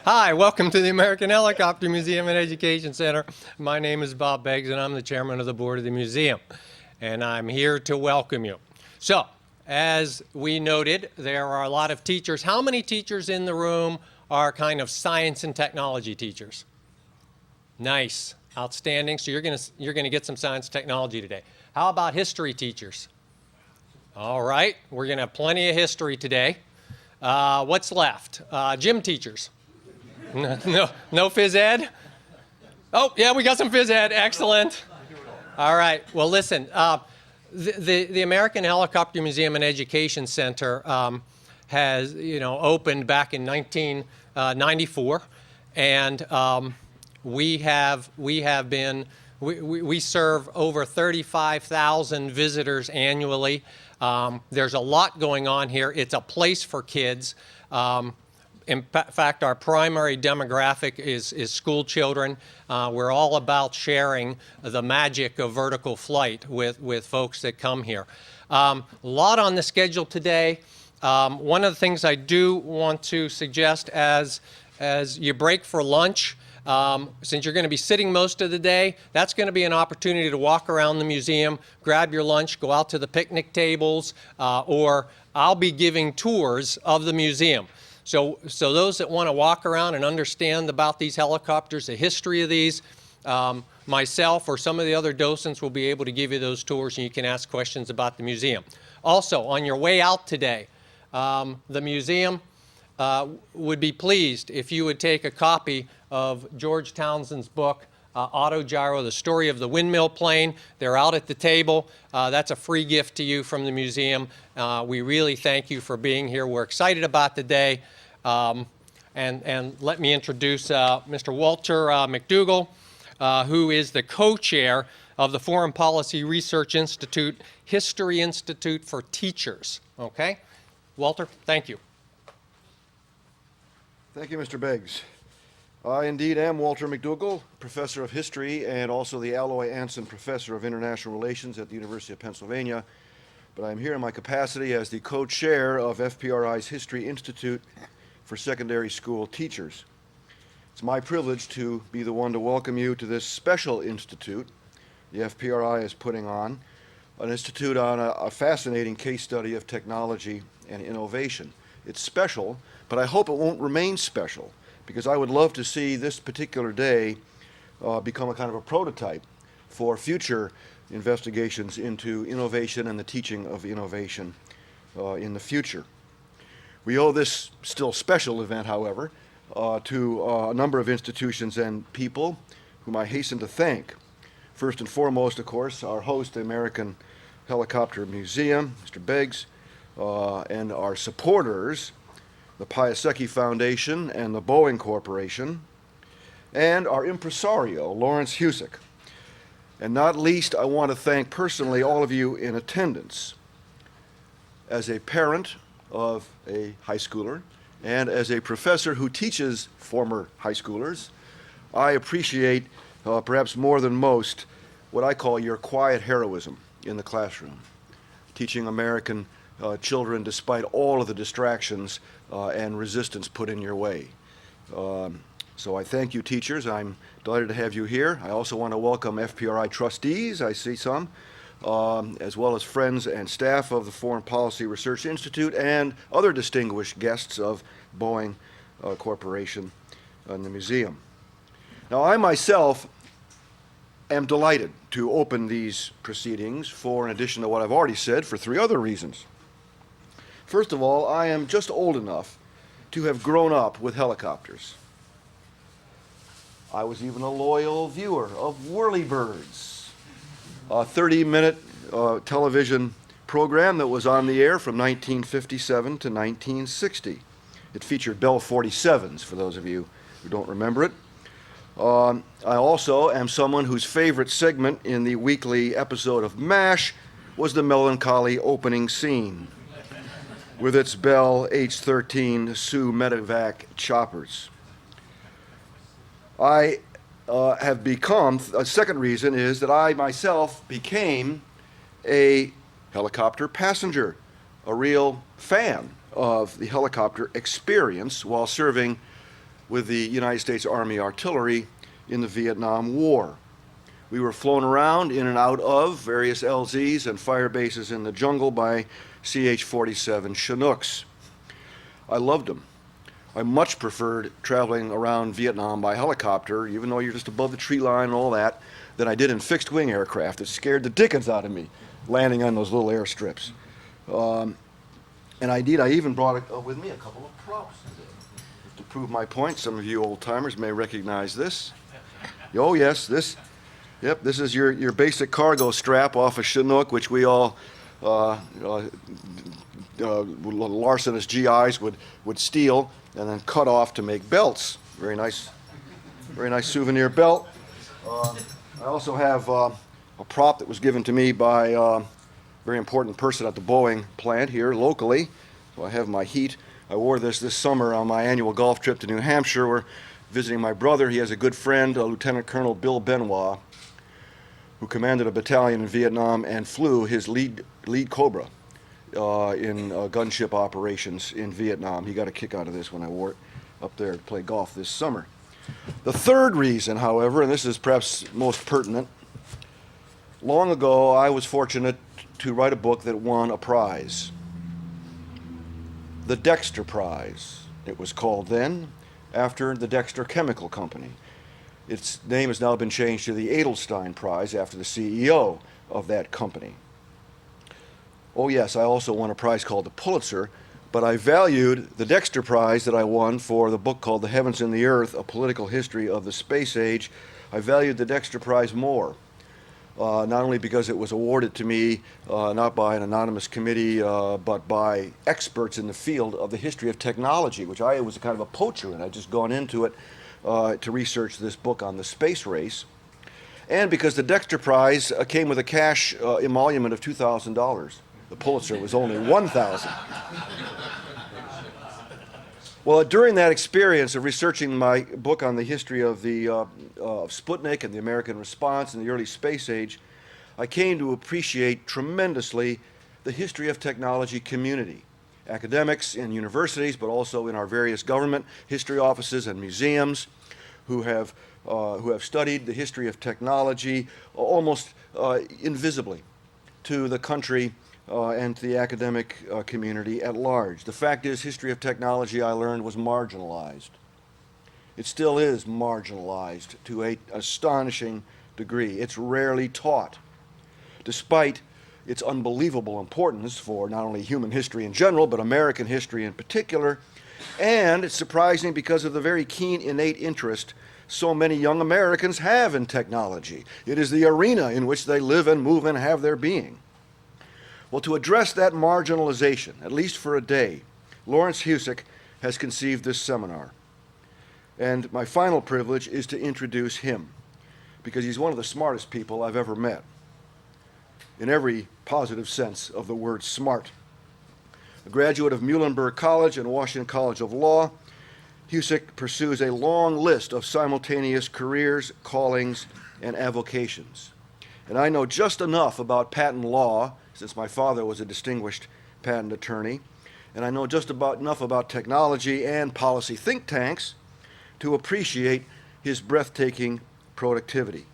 Hi, welcome to the American Helicopter Museum and Education Center. My name is Bob Beggs, and I'm the chairman of the board of the museum. And I'm here to welcome you. So, as we noted, there are a lot of teachers. How many teachers in the room are kind of science and technology teachers? Nice, outstanding. So you're gonna get some science and technology today. How about history teachers? All right, we're gonna have plenty of history today. What's left? Gym teachers? No phys ed? Oh, yeah, we got some phys ed. Excellent. All right. Well, listen, the American Helicopter Museum and Education Center has, opened back in 1994, and we serve over 35,000 visitors annually. There's a lot going on here. It's a place for kids. In fact, our primary demographic is school children. We're all about sharing the magic of vertical flight with folks that come here. A lot on the schedule today. One of the things I do want to suggest as you break for lunch, since you're going to be sitting most of the day, that's going to be an opportunity to walk around the museum, grab your lunch, go out to the picnic tables, or I'll be giving tours of the museum. So those that want to walk around and understand about these helicopters, the history of these, myself or some of the other docents will be able to give you those tours, and you can ask questions about the museum. Also, on your way out today, the museum would be pleased if you would take a copy of George Townsend's book, Autogiro, The Story of the Windmill Plane. They're out at the table. That's a free gift to you from the museum. We really thank you for being here. We're excited about the day. And let me introduce Mr. Walter McDougall, who is the co-chair of the Foreign Policy Research Institute, History Institute for Teachers. Okay? Walter, thank you. Thank you, Mr. Beggs. I indeed am Walter McDougall, professor of history and also the Alloy Anson Professor of International Relations at the University of Pennsylvania. But I'm here in my capacity as the co-chair of FPRI's History Institute for Secondary School Teachers. It's my privilege to be the one to welcome you to this special institute the FPRI is putting on, an institute on a fascinating case study of technology and innovation. It's special, but I hope it won't remain special, because I would love to see this particular day become a kind of a prototype for future investigations into innovation and the teaching of innovation in the future. We owe this still special event, however, to a number of institutions and people whom I hasten to thank. First and foremost, of course, our host, the American Helicopter Museum, Mr. Beggs, and our supporters, the Piasecki Foundation and the Boeing Corporation, and our impresario, Lawrence Husick. And not least, I want to thank personally all of you in attendance. As a parent of a high schooler and as a professor who teaches former high schoolers, I appreciate, perhaps more than most, what I call your quiet heroism in the classroom, teaching American children despite all of the distractions and resistance put in your way. So I thank you, teachers. I'm delighted to have you here. I also want to welcome FPRI trustees, I see some, as well as friends and staff of the Foreign Policy Research Institute and other distinguished guests of Boeing Corporation and the museum. Now, I myself am delighted to open these proceedings for, in addition to what I've already said, for three other reasons. First of all, I am just old enough to have grown up with helicopters. I was even a loyal viewer of Whirlybirds, a 30-minute television program that was on the air from 1957 to 1960. It featured Bell 47s, for those of you who don't remember it. I also am someone whose favorite segment in the weekly episode of MASH was the melancholy opening scene with its Bell H-13 Sioux Medevac choppers. I have become, a second reason is that I myself became a helicopter passenger, a real fan of the helicopter experience while serving with the United States Army Artillery in the Vietnam War. We were flown around in and out of various LZs and fire bases in the jungle by CH-47 Chinooks. I loved them. I much preferred traveling around Vietnam by helicopter, even though you're just above the tree line and all that, than I did in fixed-wing aircraft. It scared the dickens out of me, landing on those little airstrips. And I even brought with me a couple of props to prove my point. Some of you old-timers may recognize this. Oh, yes, this is your basic cargo strap off a Chinook, which we all larcenous GIs would steal and then cut off to make belts. Very nice souvenir belt. I also have a prop that was given to me by a very important person at the Boeing plant here locally. So I have my heat. I wore this summer on my annual golf trip to New Hampshire. We're visiting my brother. He has a good friend, Lieutenant Colonel Bill Benoit, who commanded a battalion in Vietnam and flew his lead Cobra in gunship operations in Vietnam. He got a kick out of this when I wore it up there to play golf this summer. The third reason, however, and this is perhaps most pertinent, long ago I was fortunate to write a book that won a prize. The Dexter Prize, it was called then, after the Dexter Chemical Company. Its name has now been changed to the Edelstein Prize after the CEO of that company. Oh yes, I also won a prize called the Pulitzer, but I valued the Dexter Prize that I won for the book called The Heavens and the Earth, A Political History of the Space Age. I valued the Dexter Prize more, not only because it was awarded to me not by an anonymous committee, but by experts in the field of the history of technology, which I was kind of a poacher in. I'd just gone into it to research this book on the space race, and because the Dexter Prize came with a cash emolument of $2,000. The Pulitzer was only $1,000. Well, during that experience of researching my book on the history of the of Sputnik and the American response in the early space age, I came to appreciate tremendously the history of technology community. Academics in universities, but also in our various government history offices and museums, who have studied the history of technology almost invisibly to the country and to the academic community at large. The fact is, history of technology, I learned, was marginalized. It still is marginalized to an astonishing degree. It's rarely taught, despite its unbelievable importance for not only human history in general, but American history in particular. And it's surprising because of the very keen innate interest so many young Americans have in technology. It is the arena in which they live and move and have their being. Well, to address that marginalization, at least for a day, Lawrence Husick has conceived this seminar. And my final privilege is to introduce him, because he's one of the smartest people I've ever met, in every positive sense of the word smart. A graduate of Muhlenberg College and Washington College of Law, Husick pursues a long list of simultaneous careers, callings, and avocations. And I know just enough about patent law, since my father was a distinguished patent attorney, and I know just enough about technology and policy think tanks to appreciate his breathtaking productivity.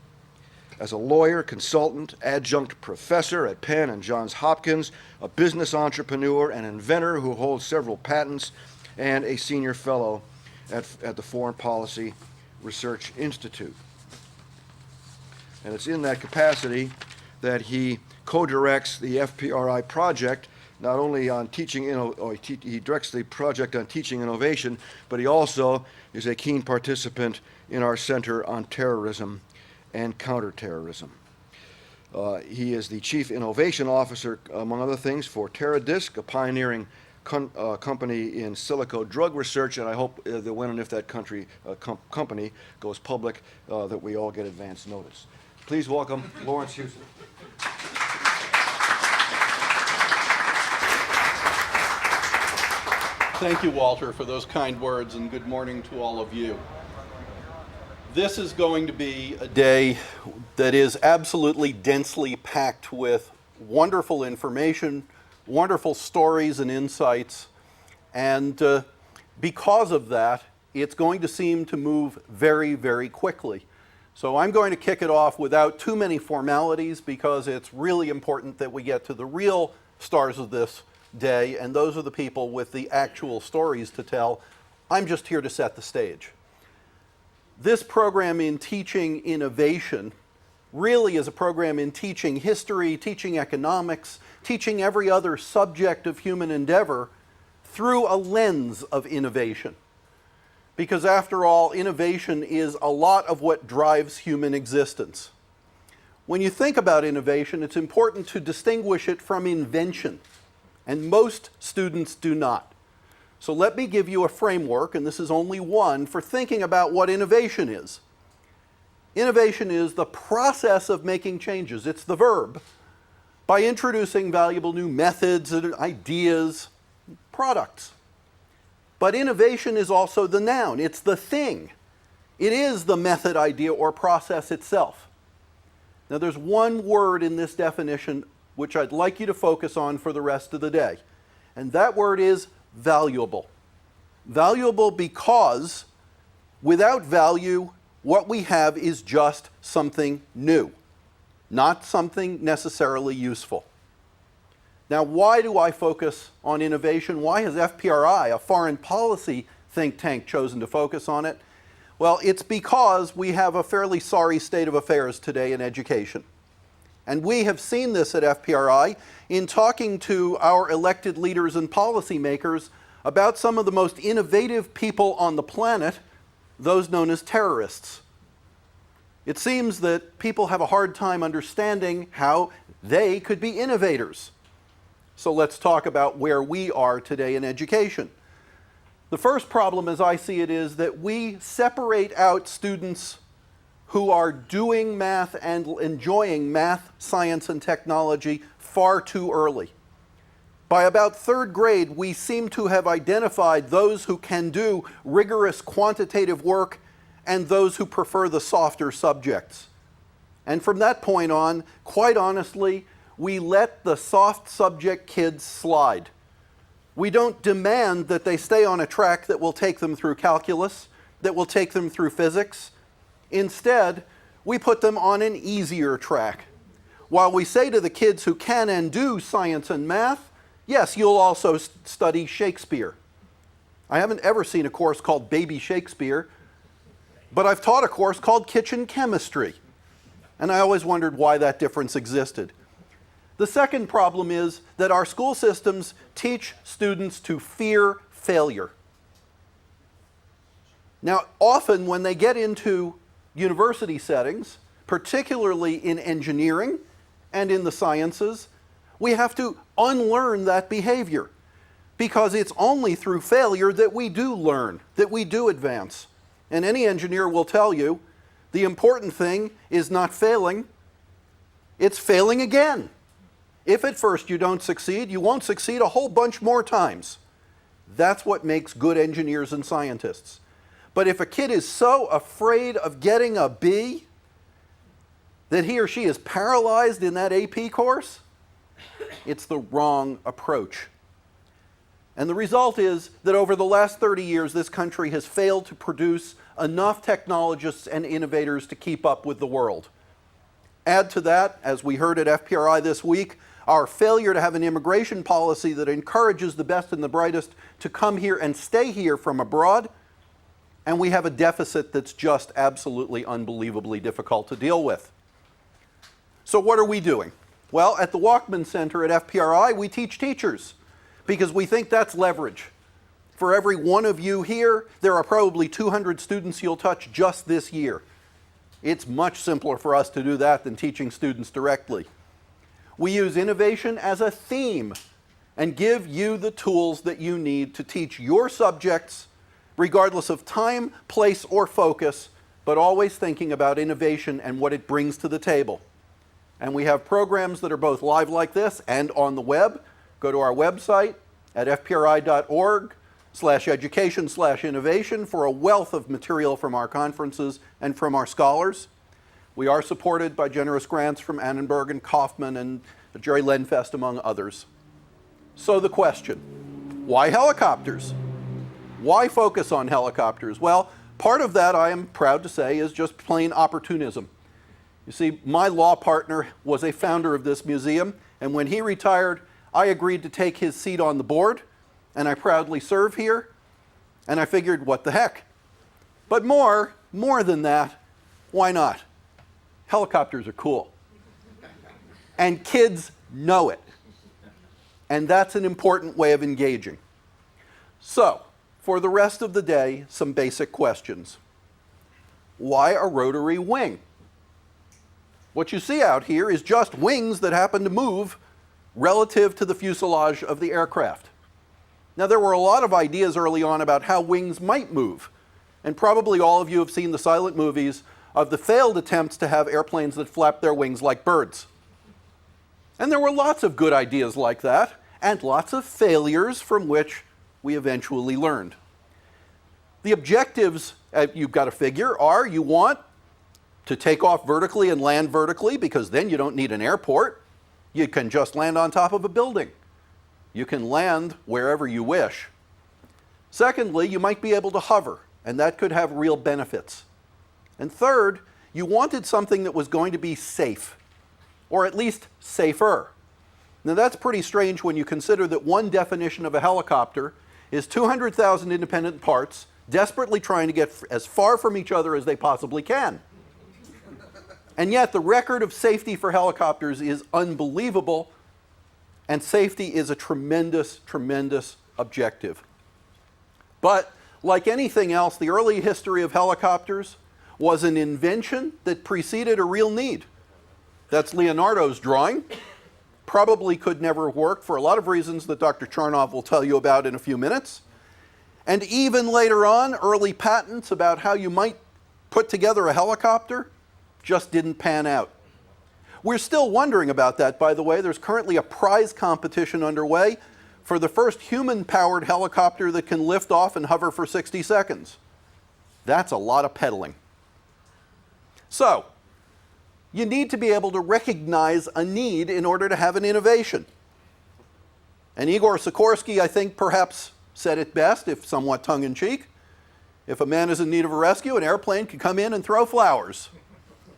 As a lawyer, consultant, adjunct professor at Penn and Johns Hopkins, a business entrepreneur and inventor who holds several patents, and a senior fellow at the Foreign Policy Research Institute. And it's in that capacity that he co-directs the FPRI project, not only on teaching, he directs the project on teaching innovation, but he also is a keen participant in our Center on Terrorism and Counterterrorism. He is the Chief Innovation Officer, among other things, for TerraDisc, a pioneering company in silico drug research, and I hope that when and if that company goes public, that we all get advance notice. Please welcome Lawrence Husick. Thank you, Walter, for those kind words, and good morning to all of you. This is going to be a day that is absolutely densely packed with wonderful information, wonderful stories and insights, and because of that, it's going to seem to move very, very quickly. So I'm going to kick it off without too many formalities because it's really important that we get to the real stars of this day, and those are the people with the actual stories to tell. I'm just here to set the stage. This program in teaching innovation really is a program in teaching history, teaching economics, teaching every other subject of human endeavor through a lens of innovation. Because after all, innovation is a lot of what drives human existence. When you think about innovation, it's important to distinguish it from invention, and most students do not. So let me give you a framework, and this is only one, for thinking about what innovation is. Innovation is the process of making changes. It's the verb. By introducing valuable new methods, ideas, products. But innovation is also the noun. It's the thing. It is the method, idea, or process itself. Now there's one word in this definition which I'd like you to focus on for the rest of the day. And that word is valuable. Valuable because without value, what we have is just something new, not something necessarily useful. Now, why do I focus on innovation? Why has FPRI, a foreign policy think tank, chosen to focus on it? Well, it's because we have a fairly sorry state of affairs today in education. And we have seen this at FPRI in talking to our elected leaders and policymakers about some of the most innovative people on the planet, those known as terrorists. It seems that people have a hard time understanding how they could be innovators. So let's talk about where we are today in education. The first problem, as I see it, is that we separate out students who are doing math and enjoying math, science, and technology far too early. By about third grade, we seem to have identified those who can do rigorous quantitative work and those who prefer the softer subjects. And from that point on, quite honestly, we let the soft subject kids slide. We don't demand that they stay on a track that will take them through calculus, that will take them through physics. Instead, we put them on an easier track. While we say to the kids who can and do science and math, yes, you'll also study Shakespeare. I haven't ever seen a course called Baby Shakespeare, but I've taught a course called Kitchen Chemistry. And I always wondered why that difference existed. The second problem is that our school systems teach students to fear failure. Now, often when they get into university settings, particularly in engineering and in the sciences, we have to unlearn that behavior because it's only through failure that we do learn, that we do advance. And any engineer will tell you the important thing is not failing, it's failing again. If at first you don't succeed, you won't succeed a whole bunch more times. That's what makes good engineers and scientists. But if a kid is so afraid of getting a B that he or she is paralyzed in that AP course, it's the wrong approach. And the result is that over the last 30 years, this country has failed to produce enough technologists and innovators to keep up with the world. Add to that, as we heard at FPRI this week, our failure to have an immigration policy that encourages the best and the brightest to come here and stay here from abroad, and we have a deficit that's just absolutely unbelievably difficult to deal with. So what are we doing? Well, at the Walkman Center at FPRI, we teach teachers because we think that's leverage. For every one of you here, there are probably 200 students you'll touch just this year. It's much simpler for us to do that than teaching students directly. We use innovation as a theme and give you the tools that you need to teach your subjects, regardless of time, place, or focus, but always thinking about innovation and what it brings to the table. And we have programs that are both live like this and on the web. Go to our website at fpri.org/education/innovation for a wealth of material from our conferences and from our scholars. We are supported by generous grants from Annenberg and Kaufman and Jerry Lenfest, among others. So the question, why helicopters? Why focus on helicopters? Well, part of that, I am proud to say, is just plain opportunism. You see, my law partner was a founder of this museum, and when he retired, I agreed to take his seat on the board, and I proudly serve here, and I figured, what the heck? But more than that, why not? Helicopters are cool. And kids know it. And that's an important way of engaging. So, for the rest of the day, some basic questions. Why a rotary wing? What you see out here is just wings that happen to move relative to the fuselage of the aircraft. Now, there were a lot of ideas early on about how wings might move, and probably all of you have seen the silent movies of the failed attempts to have airplanes that flap their wings like birds. And there were lots of good ideas like that, and lots of failures from which we eventually learned. The objectives, you've got to figure, are you want to take off vertically and land vertically, because then you don't need an airport. You can just land on top of a building. You can land wherever you wish. Secondly, you might be able to hover, and that could have real benefits. And third, you wanted something that was going to be safe, or at least safer. Now that's pretty strange when you consider that one definition of a helicopter is 200,000 independent parts desperately trying to get as far from each other as they possibly can. And yet the record of safety for helicopters is unbelievable, and safety is a tremendous, tremendous objective. But like anything else, the early history of helicopters was an invention that preceded a real need. That's Leonardo's drawing. Probably could never work for a lot of reasons that Dr. Charnov will tell you about in a few minutes. And even later on, early patents about how you might put together a helicopter just didn't pan out. We're still wondering about that, by the way. There's currently a prize competition underway for the first human-powered helicopter that can lift off and hover for 60 seconds. That's a lot of pedaling. So, you need to be able to recognize a need in order to have an innovation. And Igor Sikorsky, I think, perhaps said it best, if somewhat tongue-in-cheek. If a man is in need of a rescue, an airplane can come in and throw flowers.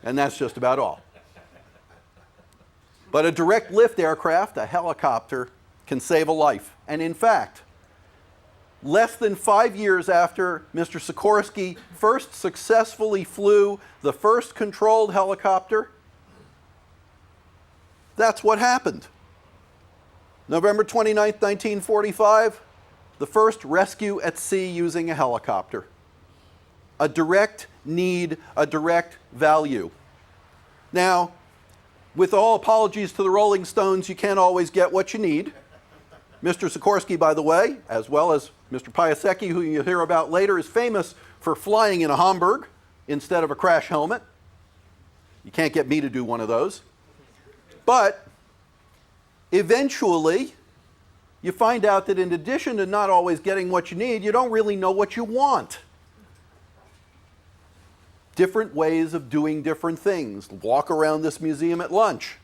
And that's just about all. But a direct lift aircraft, a helicopter, can save a life. And in fact, less than 5 years after Mr. Sikorsky first successfully flew the first controlled helicopter, that's what happened. November 29th, 1945, the first rescue at sea using a helicopter. A direct need, a direct value. Now, with all apologies to the Rolling Stones, you can't always get what you need. Mr. Sikorsky, by the way, as well as Mr. Piasecki, who you'll hear about later, is famous for flying in a Hamburg instead of a crash helmet. You can't get me to do one of those. But eventually, you find out that in addition to not always getting what you need, you don't really know what you want. Different ways of doing different things. Walk around this museum at lunch.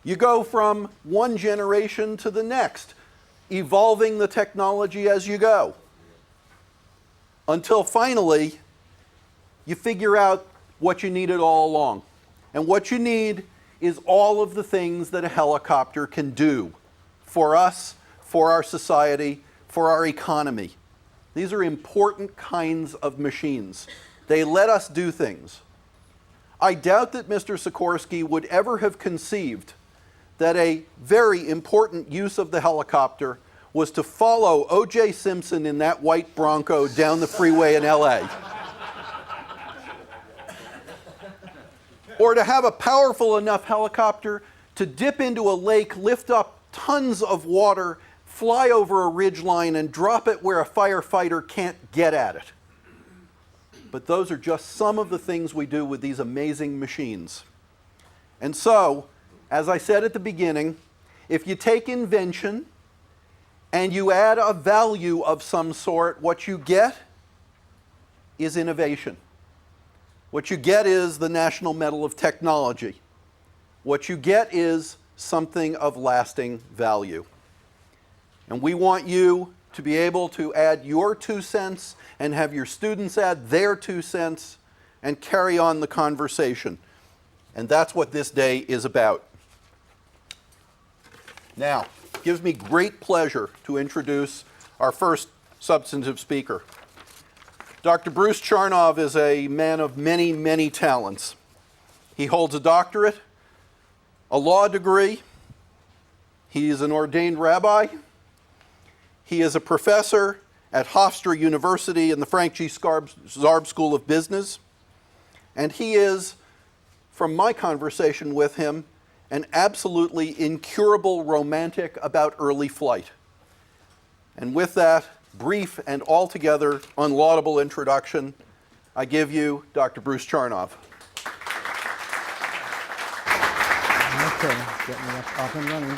You go from one generation to the next, evolving the technology as you go, until finally you figure out what you needed all along. And what you need is all of the things that a helicopter can do for us, for our society, for our economy. These are important kinds of machines. They let us do things. I doubt that Mr. Sikorsky would ever have conceived that a very important use of the helicopter was to follow O.J. Simpson in that white Bronco down the freeway in L.A. Or to have a powerful enough helicopter to dip into a lake, lift up tons of water, fly over a ridgeline, and drop it where a firefighter can't get at it. But those are just some of the things we do with these amazing machines. And so, as I said at the beginning, if you take invention and you add a value of some sort, what you get is innovation. What you get is the National Medal of Technology. What you get is something of lasting value. And we want you, to be able to add your 2 cents and have your students add their 2 cents and carry on the conversation. And that's what this day is about. Now, it gives me great pleasure to introduce our first substantive speaker. Dr. Bruce Charnov is a man of many, many talents. He holds a doctorate, a law degree. He is an ordained rabbi. He is a professor at Hofstra University in the Frank G. Zarb School of Business. And he is, from my conversation with him, an absolutely incurable romantic about early flight. And with that brief and altogether unlaudable introduction, I give you Dr. Bruce Charnov. Okay, get me up and running.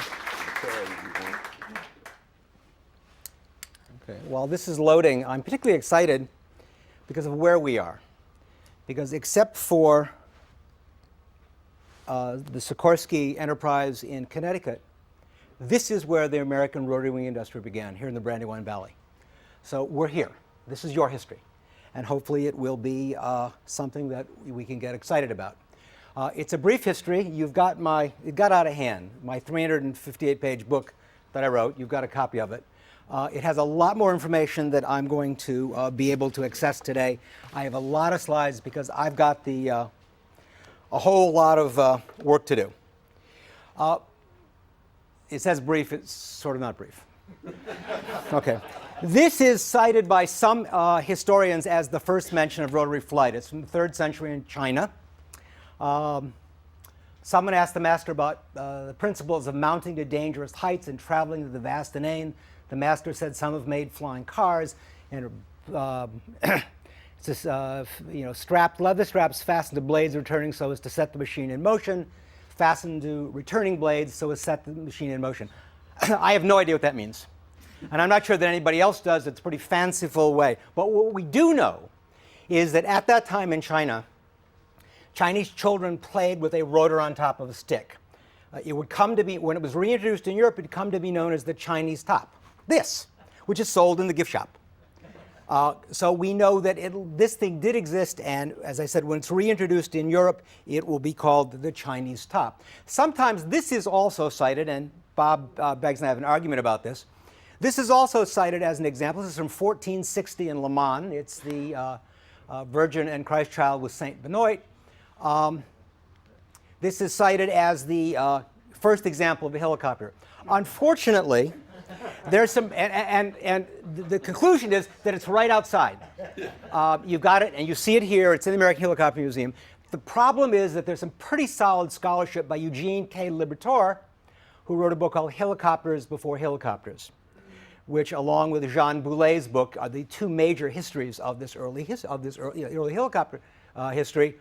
Okay, while this is loading, I'm particularly excited because of where we are. Because except for the Sikorsky Enterprise in Connecticut, this is where the American Rotary Wing industry began, here in the Brandywine Valley. So we're here. This is your history. And hopefully it will be something that we can get excited about. It's a brief history. It got out of hand, my 358-page book that I wrote. You've got a copy of it. It has a lot more information that I'm going to be able to access today. I have a lot of slides because I've got a whole lot of work to do. It says brief, it's sort of not brief. Okay. This is cited by some historians as the first mention of rotary flight. It's from the 3rd century in China. Someone asked the master about the principles of mounting to dangerous heights and traveling to the vast inane. The master said some have made flying cars, and it's this, leather straps fastened to blades returning so as to set the machine in motion, fastened to returning blades so as to set the machine in motion. I have no idea what that means. And I'm not sure that anybody else does. It's a pretty fanciful way. But what we do know is that at that time in China, Chinese children played with a rotor on top of a stick. It would come to be, when it was reintroduced in Europe, it would come to be known as the Chinese top. This, which is sold in the gift shop. So we know that this thing did exist, and as I said, when it's reintroduced in Europe, it will be called the Chinese top. Sometimes this is also cited, and Bob Beggs and I have an argument about this. This is also cited as an example. This is from 1460 in Le Mans. It's the Virgin and Christ Child with Saint Benoit. This is cited as the first example of a helicopter. Unfortunately, there's some, and the conclusion is that it's right outside. You've got it, and you see it here. It's in the American Helicopter Museum. The problem is that there's some pretty solid scholarship by Eugene K. Liberatore, who wrote a book called Helicopters Before Helicopters, which, along with Jean Boulet's book, are the two major histories of this early helicopter history.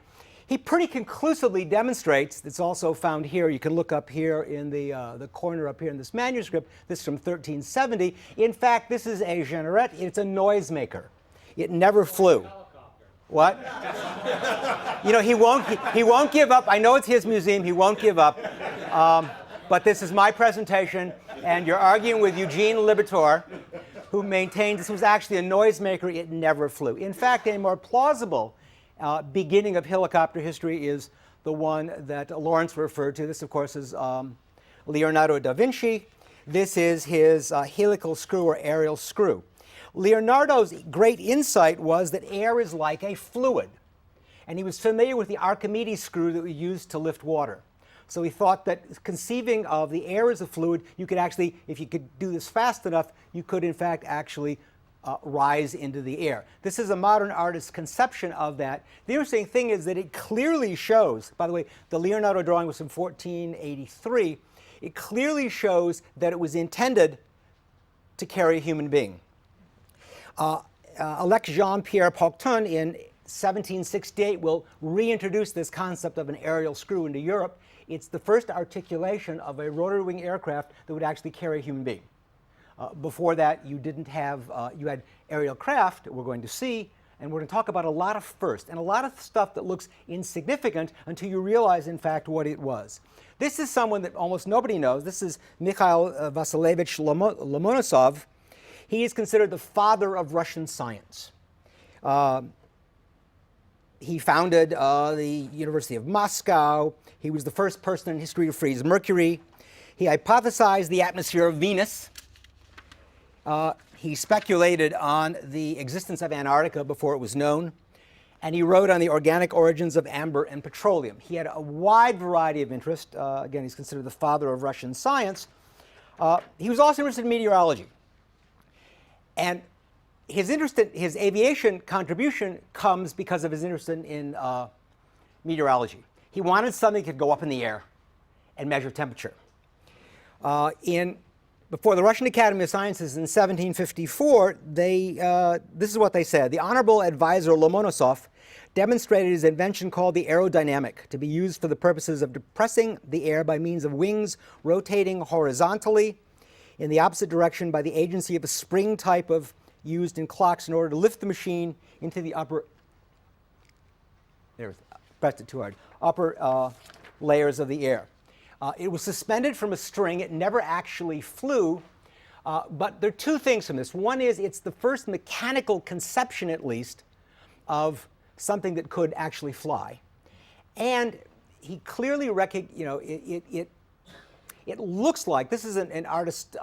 He pretty conclusively demonstrates, it's also found here, you can look up here in the corner up here in this manuscript, this is from 1370. In fact, this is a generette, it's a noisemaker. It never flew. What? You know, he won't give up. I know it's his museum, he won't give up. But this is my presentation, and you're arguing with Eugene Liberatore, who maintained this was actually a noisemaker, it never flew. In fact, a more plausible beginning of helicopter history is the one that Lawrence referred to. This, of course, is Leonardo da Vinci. This is his helical screw or aerial screw. Leonardo's great insight was that air is like a fluid. And he was familiar with the Archimedes screw that we used to lift water. So he thought that conceiving of the air as a fluid, you could actually, if you could do this fast enough, you could, in fact, actually rise into the air. This is a modern artist's conception of that. The interesting thing is that it clearly shows, by the way, the Leonardo drawing was from 1483, it clearly shows that it was intended to carry a human being. Alec Jean-Pierre Paucton in 1768 will reintroduce this concept of an aerial screw into Europe. It's the first articulation of a rotary wing aircraft that would actually carry a human being. Before that, you didn't have, you had aerial craft, we're going to see, and we're going to talk about a lot of first, and a lot of stuff that looks insignificant until you realize, in fact, what it was. This is someone that almost nobody knows. This is Mikhail Vasilievich Lomonosov. He is considered the father of Russian science. He founded the University of Moscow. He was the first person in history to freeze mercury. He hypothesized the atmosphere of Venus. He speculated on the existence of Antarctica before it was known. And he wrote on the organic origins of amber and petroleum. He had a wide variety of interest. Again, he's considered the father of Russian science. He was also interested in meteorology. And his aviation contribution comes because of his interest in meteorology. He wanted something that could go up in the air and measure temperature. Before the Russian Academy of Sciences in 1754, this is what they said. The Honorable Advisor Lomonosov demonstrated his invention called the aerodynamic to be used for the purposes of depressing the air by means of wings rotating horizontally in the opposite direction by the agency of a spring type of used in clocks in order to lift the machine into the upper layers of the air. It was suspended from a string. It never actually flew. But there are two things from this. One is it's the first mechanical conception, at least, of something that could actually fly. And he clearly it looks like, this is an artist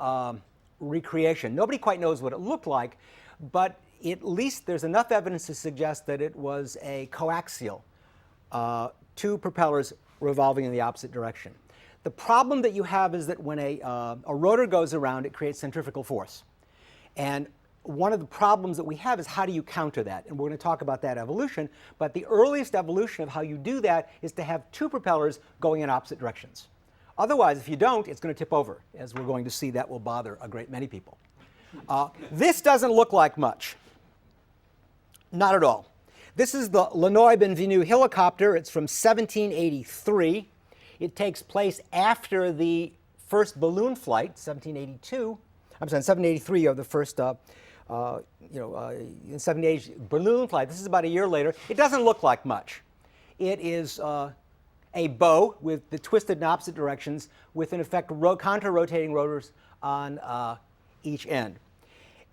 recreation. Nobody quite knows what it looked like, but at least there's enough evidence to suggest that it was a coaxial, two propellers revolving in the opposite direction. The problem that you have is that when a rotor goes around, it creates centrifugal force. And one of the problems that we have is how do you counter that? And we're going to talk about that evolution. But the earliest evolution of how you do that is to have two propellers going in opposite directions. Otherwise, if you don't, it's going to tip over. As we're going to see, that will bother a great many people. This doesn't look like much. Not at all. This is the Lannoy Benvenu helicopter. It's from 1783. It takes place after the first balloon flight, 1783 of the first, 1780 balloon flight. This is about a year later. It doesn't look like much. It is a bow with the twisted in opposite directions with, in effect, counter-rotating rotors on each end.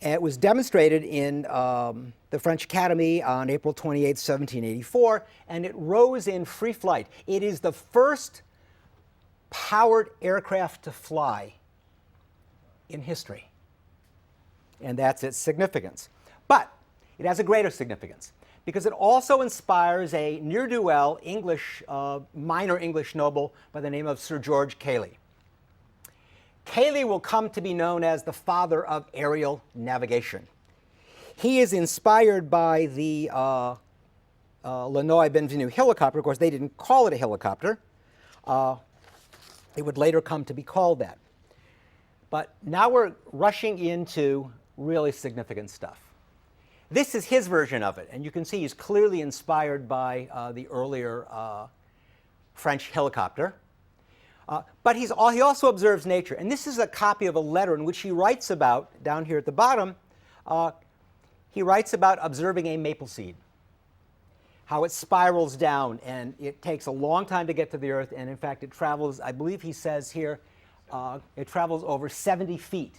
And it was demonstrated in the French Academy on April 28, 1784, and it rose in free flight. It is the first powered aircraft to fly in history. And that's its significance. But it has a greater significance because it also inspires a ne'er-do-well English, minor English noble by the name of Sir George Cayley. Cayley will come to be known as the father of aerial navigation. He is inspired by the Lannoy Benvenu helicopter. Of course, they didn't call it a helicopter. It would later come to be called that. But now we're rushing into really significant stuff. This is his version of it, and you can see he's clearly inspired by the earlier French helicopter. But he also observes nature, and this is a copy of a letter in which he writes about, down here at the bottom, he writes about observing a maple seed, how it spirals down, and it takes a long time to get to the Earth, and in fact it travels, I believe he says here, it travels over 70 feet.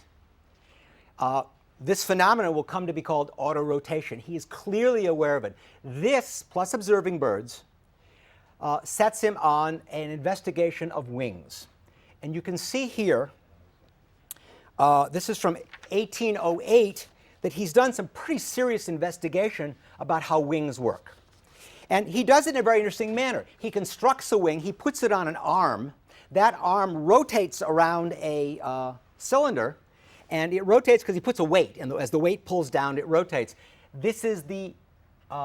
This phenomenon will come to be called autorotation. He is clearly aware of it. This, plus observing birds, sets him on an investigation of wings. And you can see here, this is from 1808, that he's done some pretty serious investigation about how wings work. And he does it in a very interesting manner. He constructs a wing, he puts it on an arm, that arm rotates around a cylinder, and it rotates because he puts a weight, and as the weight pulls down, it rotates. This is the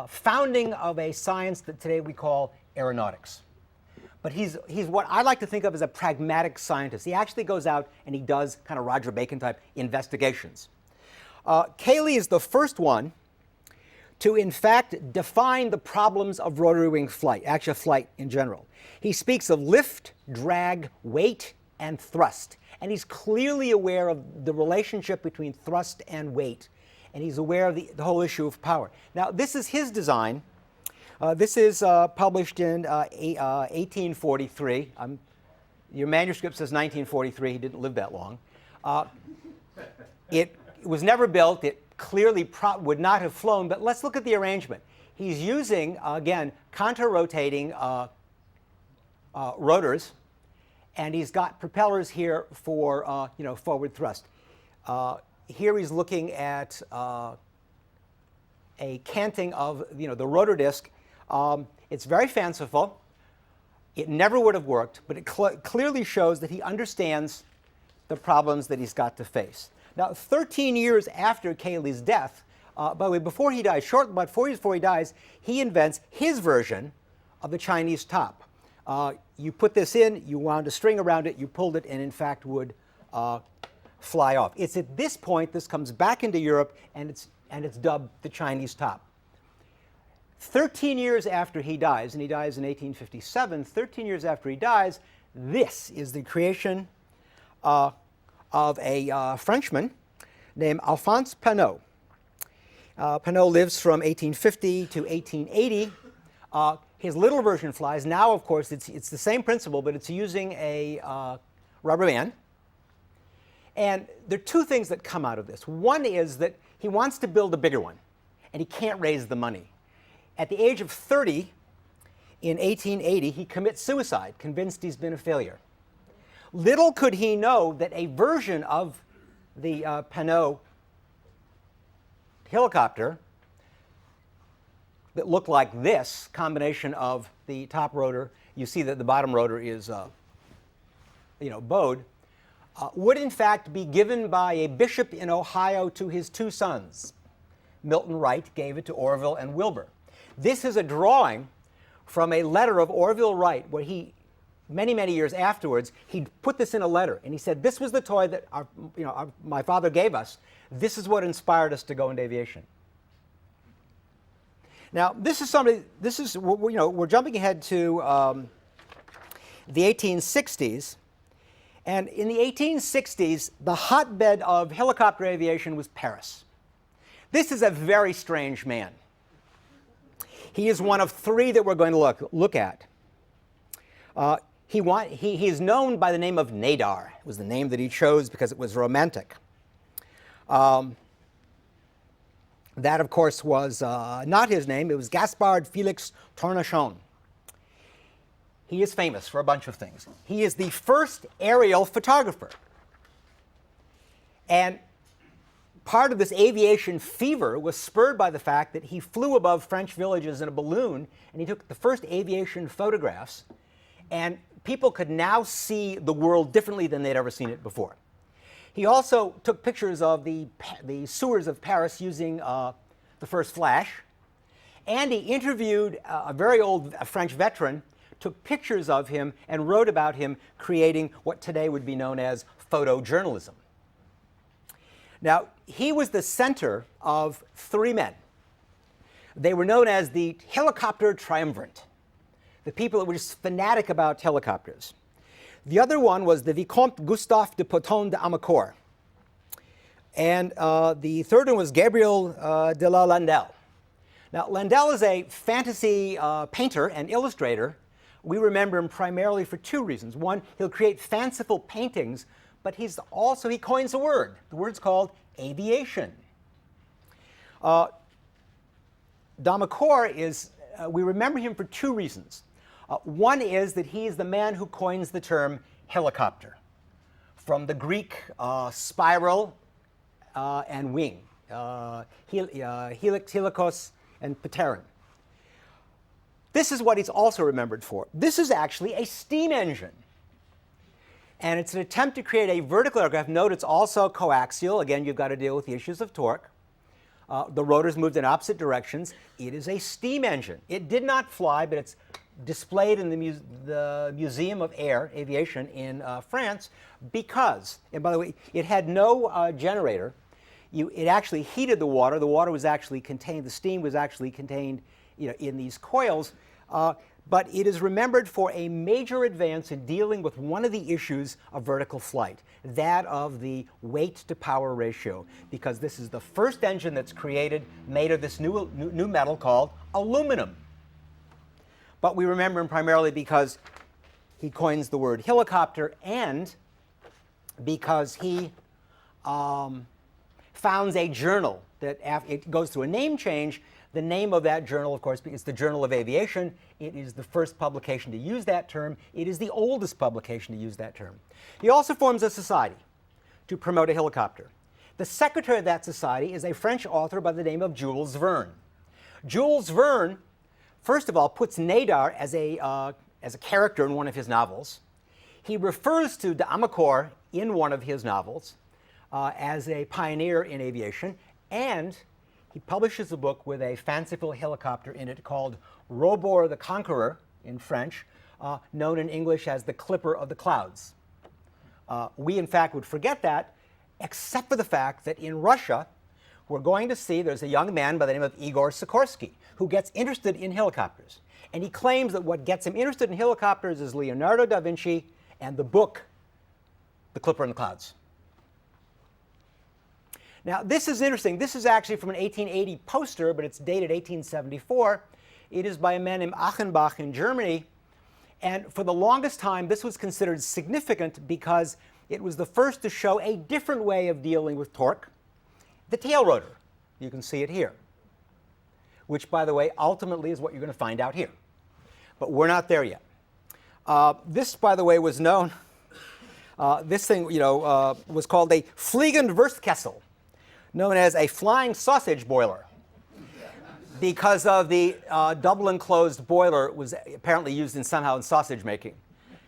founding of a science that today we call aeronautics. But he's what I like to think of as a pragmatic scientist. He actually goes out and he does kind of Roger Bacon type investigations. Cayley is the first one to, in fact, define the problems of rotary wing flight, actual flight in general. He speaks of lift, drag, weight, and thrust. And he's clearly aware of the relationship between thrust and weight. And he's aware of the whole issue of power. Now, this is his design. This is published in 1843. Your manuscript says 1943. He didn't live that long. It was never built. It clearly would not have flown, but let's look at the arrangement. He's using, again, counter-rotating rotors, and he's got propellers here for forward thrust. Here he's looking at a canting of the rotor disc. It's very fanciful. It never would have worked, but it clearly shows that he understands the problems that he's got to face. Now, 13 years after Cayley's death, by the way, before he dies, about 4 years before he dies, he invents his version of the Chinese top. You put this in, you wound a string around it, you pulled it, and in fact would fly off. It's at this point this comes back into Europe, and it's dubbed the Chinese top. 13 years after he dies, and he dies in 1857, 13 years after he dies, this is the creation of a Frenchman named Alphonse Penot. Penot lives from 1850 to 1880. His little version flies. Now, of course, it's the same principle, but it's using a rubber band. And there are two things that come out of this. One is that he wants to build a bigger one, and he can't raise the money. At the age of 30, in 1880, he commits suicide, convinced he's been a failure. Little could he know that a version of the Penot helicopter that looked like this combination of the top rotor, you see that the bottom rotor is bowed, would in fact be given by a bishop in Ohio to his two sons. Milton Wright gave it to Orville and Wilbur. This is a drawing from a letter of Orville Wright where he, many years afterwards, he put this in a letter and he said, this was the toy that my father gave us. This is what inspired us to go into aviation. Now, we're jumping ahead to the 1860s. And in the 1860s, the hotbed of helicopter aviation was Paris. This is a very strange man. He is one of three that we're going to look at. He is known by the name of Nadar. It was the name that he chose because it was romantic. That, of course, was not his name. It was Gaspard Felix Tournachon. He is famous for a bunch of things. He is the first aerial photographer. And part of this aviation fever was spurred by the fact that he flew above French villages in a balloon, and he took the first aviation photographs, and people could now see the world differently than they'd ever seen it before. He also took pictures of the sewers of Paris using the first flash, and he interviewed a very old French veteran, took pictures of him, and wrote about him, creating what today would be known as photojournalism. Now, he was the center of three men. They were known as the helicopter triumvirate, the people that were just fanatic about helicopters. The other one was the Vicomte Gustave de Poton de Amecourt. And the third one was Gabriel de la Landelle. Now, Landelle is a fantasy painter and illustrator. We remember him primarily for two reasons. One, he'll create fanciful paintings, but he coins a word. The word's called aviation. D'Amecourt is, we remember him for two reasons. One is that he is the man who coins the term helicopter, from the Greek spiral and wing, helix, helikos, and pteron. This is what he's also remembered for. This is actually a steam engine. And it's an attempt to create a vertical aircraft. Note it's also coaxial. Again, you've got to deal with the issues of torque. The rotors moved in opposite directions. It is a steam engine. It did not fly, but it's displayed in the Museum of Aviation in France because, and by the way, it had no generator. It actually heated the water. The water was actually contained, the steam was actually contained in these coils. But it is remembered for a major advance in dealing with one of the issues of vertical flight, that of the weight-to-power ratio, because this is the first engine that's created made of this new metal called aluminum. But we remember him primarily because he coins the word helicopter and because he founds a journal that it goes through a name change. The name of that journal, of course, is the Journal of Aviation. It is the first publication to use that term. It is the oldest publication to use that term. He also forms a society to promote a helicopter. The secretary of that society is a French author by the name of Jules Verne. Jules Verne, first of all, puts Nadar as a character in one of his novels. He refers to d'Amécourt in one of his novels as a pioneer in aviation, and he publishes a book with a fanciful helicopter in it called Robur the Conqueror in French, known in English as the Clipper of the Clouds. We, in fact, would forget that, except for the fact that in Russia, we're going to see there's a young man by the name of Igor Sikorsky who gets interested in helicopters. And he claims that what gets him interested in helicopters is Leonardo da Vinci and the book, The Clipper in the Clouds. Now, this is interesting. This is actually from an 1880 poster, but it's dated 1874. It is by a man named Achenbach in Germany. And for the longest time, this was considered significant because it was the first to show a different way of dealing with torque, the tail rotor. You can see it here, which, by the way, ultimately is what you're going to find out here. But we're not there yet. This, by the way, was known, this thing, was called a Fliegend Wurstkessel, known as a flying sausage boiler, because of the double enclosed boiler was apparently used somehow in sausage making.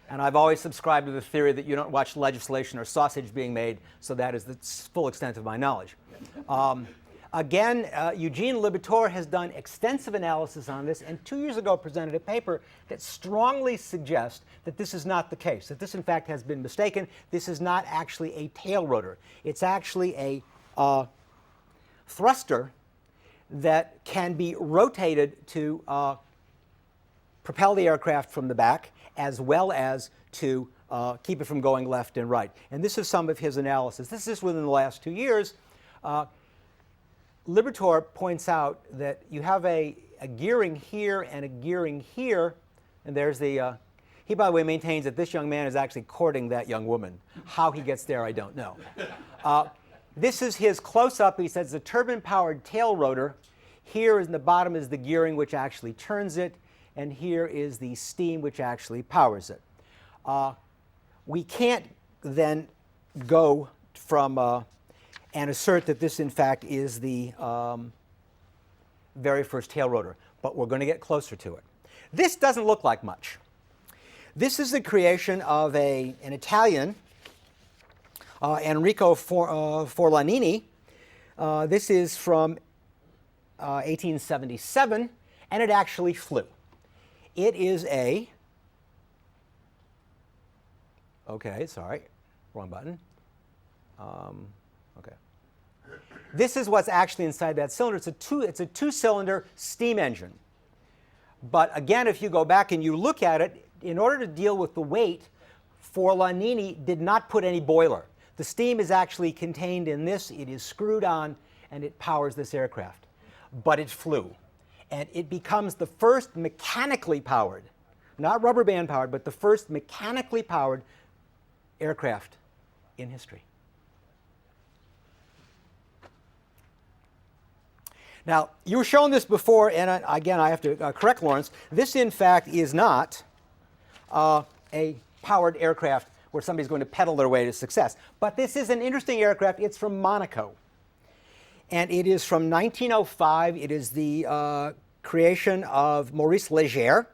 And I've always subscribed to the theory that you don't watch legislation or sausage being made, so that is the full extent of my knowledge. Again, Eugene Libator has done extensive analysis on this, and 2 years ago presented a paper that strongly suggests that this is not the case, that this in fact has been mistaken. This is not actually a tail rotor. It's actually a thruster that can be rotated to propel the aircraft from the back, as well as to keep it from going left and right. And this is some of his analysis. This is within the last 2 years. Libator points out that you have a gearing here and a gearing here, and there's the, he, by the way, maintains that this young man is actually courting that young woman. How he gets there, I don't know. This is his close-up. He says the turbine-powered tail rotor. Here in the bottom is the gearing which actually turns it, and here is the steam which actually powers it. We can't then go from and assert that this, in fact, is the very first tail rotor, but we're going to get closer to it. This doesn't look like much. This is the creation of an Italian, Enrico Forlanini. This is from 1877, and it actually flew. It is a, okay, sorry, wrong button. Okay. This is what's actually inside that cylinder. It's a two-cylinder steam engine. But again, if you go back and you look at it, in order to deal with the weight, Forlanini did not put any boiler. The steam is actually contained in this. It is screwed on, and it powers this aircraft. But it flew. And it becomes the first mechanically powered, not rubber band powered, but the first mechanically powered aircraft in history. Now, you were shown this before, and again, I have to correct Lawrence. This, in fact, is not a powered aircraft where somebody's going to pedal their way to success. But this is an interesting aircraft. It's from Monaco. And it is from 1905. It is the creation of Maurice Léger.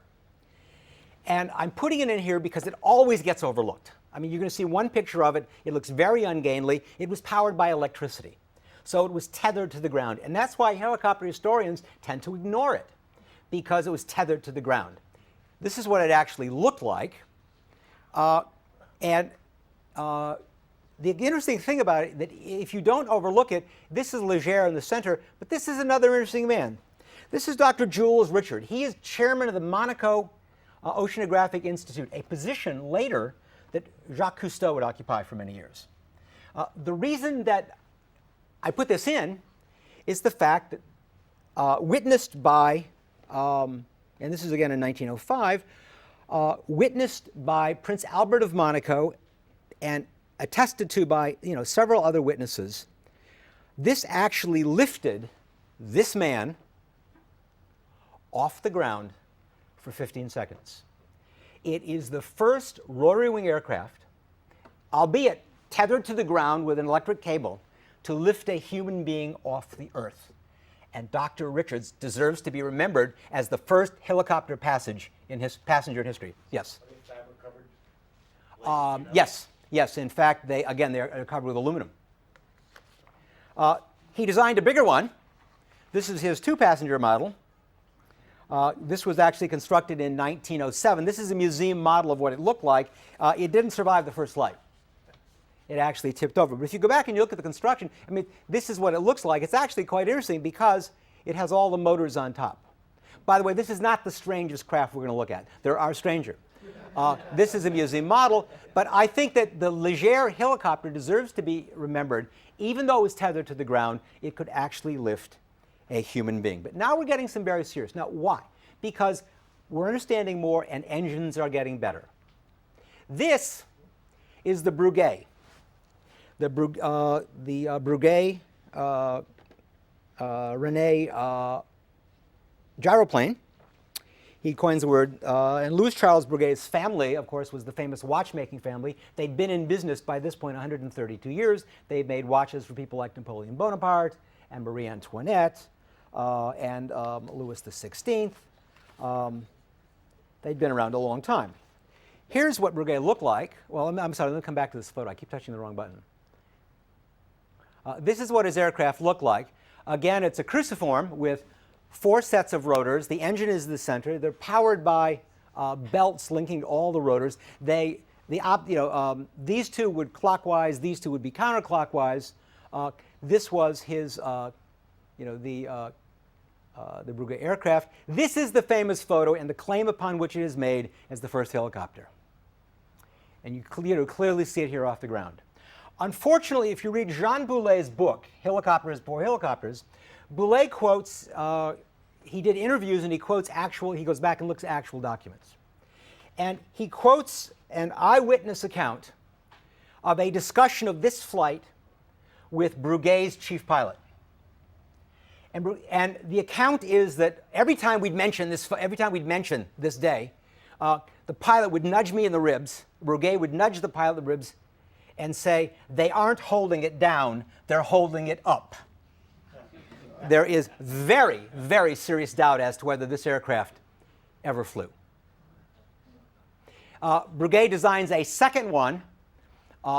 And I'm putting it in here because it always gets overlooked. I mean, you're going to see one picture of it. It looks very ungainly. It was powered by electricity. So it was tethered to the ground. And that's why helicopter historians tend to ignore it, because it was tethered to the ground. This is what it actually looked like. The interesting thing about it, that if you don't overlook it, this is Léger in the center, but this is another interesting man. This is Dr. Jules Richard. He is chairman of the Monaco Oceanographic Institute, a position later that Jacques Cousteau would occupy for many years. The reason that I put this in is the fact that witnessed by, and this is again in 1905, witnessed by Prince Albert of Monaco and attested to by several other witnesses, This actually lifted this man off the ground for 15 seconds. It is the first rotary wing aircraft, albeit tethered to the ground with an electric cable, to lift a human being off the earth. And Dr. Richards deserves to be remembered as the first helicopter passenger in history. Yes? Are they fabric covered? Yes, yes. In fact, they're covered with aluminum. He designed a bigger one. This is his 2-passenger model. This was actually constructed in 1907. This is a museum model of what it looked like. It didn't survive the first flight. It actually tipped over. But if you go back and you look at the construction, I mean, this is what it looks like. It's actually quite interesting because it has all the motors on top. By the way, this is not the strangest craft we're going to look at. There are stranger. This is a museum model, but I think that the Leger helicopter deserves to be remembered. Even though it was tethered to the ground, it could actually lift a human being. But now we're getting some very serious. Now, why? Because we're understanding more and engines are getting better. This is the Breguet. The Breguet Rene gyroplane. He coins the word. And Louis Charles Breguet's family, of course, was the famous watchmaking family. They'd been in business by this point 132 years. They'd made watches for people like Napoleon Bonaparte and Marie Antoinette and Louis XVI. They'd been around a long time. Here's what Breguet looked like. Well, I'm sorry, let me come back to this photo. I keep touching the wrong button. This is what his aircraft looked like. Again, it's a cruciform with 4 sets of rotors. The engine is the center. They're powered by belts linking all the rotors. These two would clockwise. These two would be counterclockwise. This was his, the Breguet aircraft. This is the famous photo and the claim upon which it is made as the first helicopter. And you clearly see it here off the ground. Unfortunately, if you read Jean Boulet's book, Helicopters Before Helicopters, Boulet quotes, he did interviews and he quotes he goes back and looks at actual documents. And he quotes an eyewitness account of a discussion of this flight with Breguet's chief pilot. And the account is that every time we'd mention this day, the pilot would nudge me in the ribs. Breguet would nudge the pilot in the ribs and say, "They aren't holding it down, they're holding it up." There is very, very serious doubt as to whether this aircraft ever flew. Breguet designs a second one.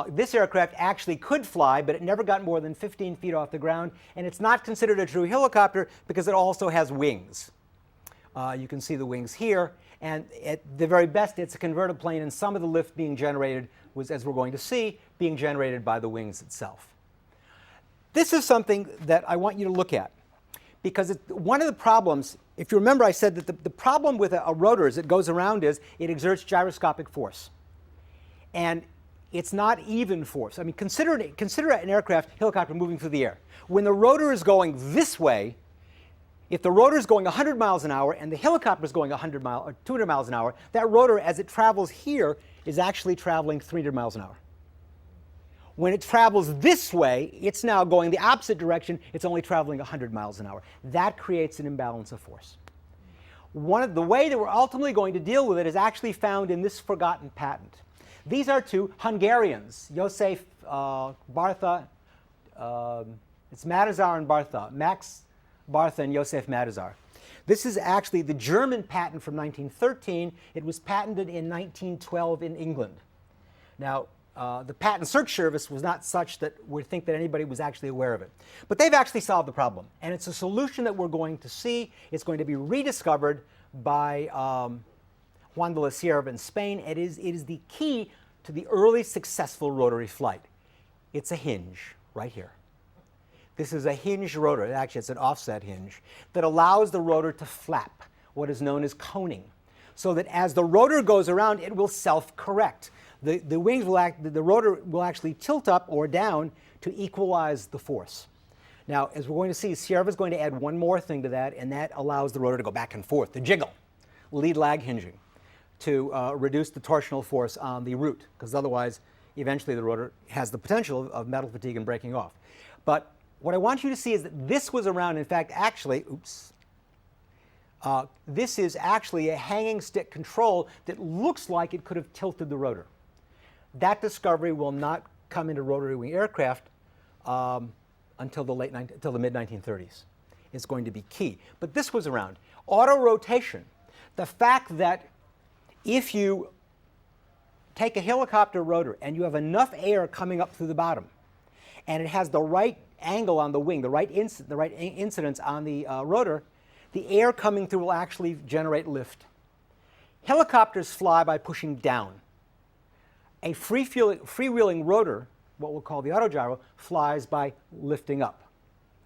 This aircraft actually could fly, but it never got more than 15 feet off the ground, and it's not considered a true helicopter because it also has wings. You can see the wings here, and at the very best, it's a converted plane, and some of the lift being generated was, as we're going to see, being generated by the wings itself. This is something that I want you to look at, because one of the problems, if you remember I said that the problem with a rotor as it goes around is it exerts gyroscopic force. And it's not even force. I mean, consider an aircraft, helicopter moving through the air. When the rotor is going this way, if the rotor is going 100 miles an hour and the helicopter is going 200 miles an hour, that rotor, as it travels here, is actually traveling 300 miles an hour. When it travels this way, it's now going the opposite direction. It's only traveling 100 miles an hour. That creates an imbalance of force. The way that we're ultimately going to deal with it is actually found in this forgotten patent. These are 2 Hungarians, Josef Bartha, it's Matazar and Bartha, Max Bartha and Josef Matazar. This is actually the German patent from 1913. It was patented in 1912 in England. Now, the Patent Search Service was not such that we'd think that anybody was actually aware of it. But they've actually solved the problem. And it's a solution that we're going to see. It's going to be rediscovered by Juan de la Cierva in Spain. It is the key to the early successful rotary flight. It's a hinge right here. This is a hinged rotor. Actually, it's an offset hinge that allows the rotor to flap, what is known as coning, so that as the rotor goes around, it will self-correct. The rotor will actually tilt up or down to equalize the force. Now, as we're going to see, Cierva is going to add one more thing to that, and that allows the rotor to go back and forth, to jiggle, lead-lag hinging, to reduce the torsional force on the root, because otherwise, eventually the rotor has the potential of metal fatigue and breaking off. But What I want you to see is that this was around, in fact, actually, this is actually a hanging stick control that looks like it could have tilted the rotor. That discovery will not come into rotary wing aircraft until the mid-1930s. It's going to be key. But this was around. Auto rotation, the fact that if you take a helicopter rotor and you have enough air coming up through the bottom, and it has the right angle on the wing, the right incidence on the rotor, the air coming through will actually generate lift. Helicopters fly by pushing down. A freewheeling rotor, what we'll call the autogyro, flies by lifting up.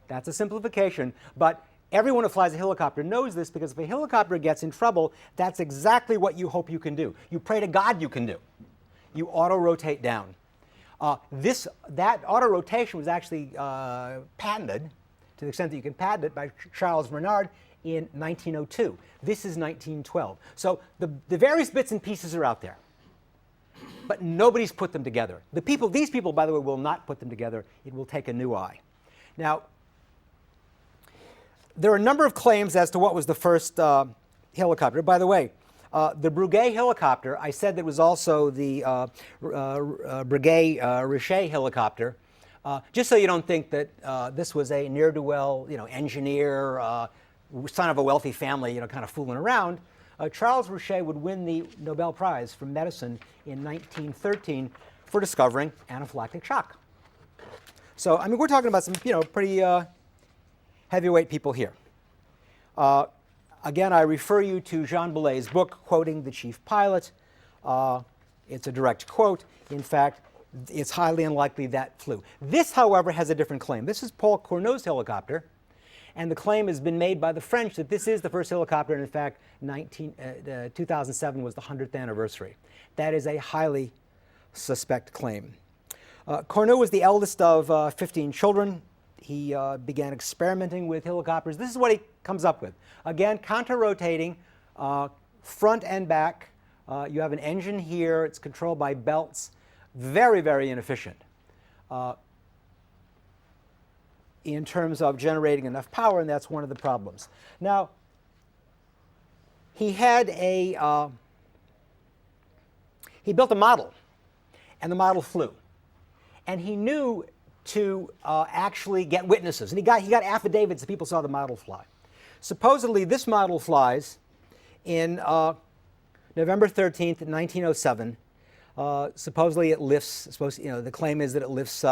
That's a simplification, but everyone who flies a helicopter knows this, because if a helicopter gets in trouble, that's exactly what you hope you can do. You pray to God you can do. You auto-rotate down. That auto-rotation was actually patented, to the extent that you can patent it, by Charles Bernard in 1902. This is 1912. So the various bits and pieces are out there, but nobody's put them together. These people, by the way, will not put them together. It will take a new eye. Now, there are a number of claims as to what was the first helicopter. By the way, the Breguet helicopter, I said that was also the Breguet-Richer helicopter. Just so you don't think that this was a ne'er-do-well, engineer, son of a wealthy family, kind of fooling around. Charles Richer would win the Nobel Prize for medicine in 1913 for discovering anaphylactic shock. So, I mean, we're talking about some, pretty heavyweight people here. Again, I refer you to Jean Boulet's book, quoting the chief pilot. It's a direct quote. In fact, it's highly unlikely that flew. This, however, has a different claim. This is Paul Cournot's helicopter, and the claim has been made by the French that this is the first helicopter, and in fact, 2007 was the 100th anniversary. That is a highly suspect claim. Cournot was the eldest of 15 children. He began experimenting with helicopters. This is what he comes up with. Again, counter-rotating, front and back. You have an engine here. It's controlled by belts. Very, very inefficient in terms of generating enough power, and that's one of the problems. Now, he had he built a model, and the model flew. And he knew to actually get witnesses. And he got affidavits that people saw the model fly. Supposedly, this model flies in November 13th, 1907. Supposedly, it lifts. The claim is that it lifts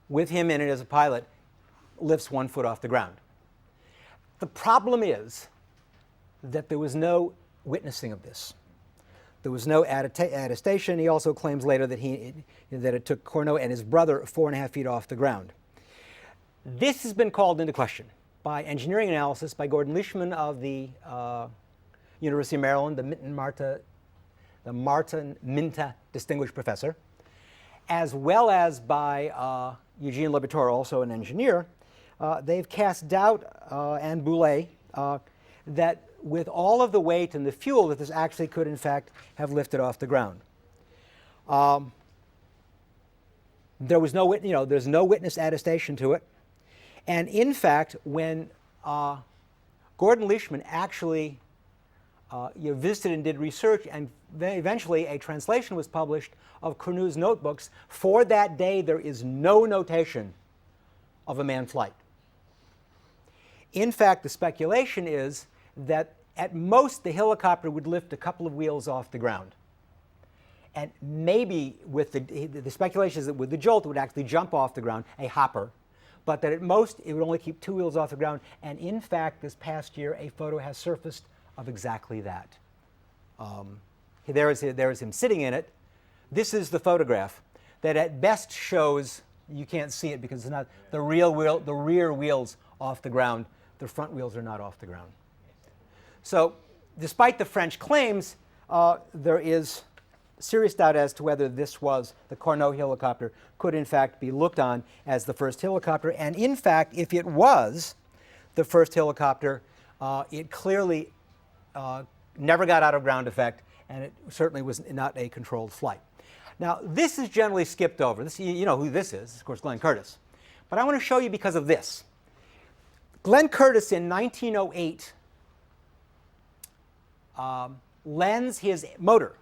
with him in it as a pilot, lifts 1 foot off the ground. The problem is that there was no witnessing of this. There was no attestation. He also claims later that it took Cournot and his brother 4.5 feet off the ground. This has been called into question by engineering analysis by Gordon Leishman of the University of Maryland, the Martin Minta Distinguished Professor, as well as by Eugene Laboratoire, also an engineer. They've cast doubt, and Boulet, that with all of the weight and the fuel, that this actually could, in fact, have lifted off the ground. There was no, there's no witness attestation to it. And in fact, when Gordon Leishman actually visited and did research, and then eventually a translation was published of Cournot's notebooks, for that day there is no notation of a manned flight. In fact, the speculation is that at most the helicopter would lift a couple of wheels off the ground. And maybe with the speculation is that with the jolt it would actually jump off the ground, a hopper, but that at most it would only keep 2 wheels off the ground. And in fact, this past year, a photo has surfaced of exactly that. There is him sitting in it. This is the photograph that at best shows, you can't see it because it's not the rear wheels off the ground. The front wheels are not off the ground. So despite the French claims, there is serious doubt as to whether this was the Cournot helicopter could in fact be looked on as the first helicopter. And in fact, if it was the first helicopter, it clearly never got out of ground effect, and it certainly was not a controlled flight. Now, this is generally skipped over. You know who this is, of course, Glenn Curtiss. But I want to show you because of this. Glenn Curtiss in 1908 lends his motor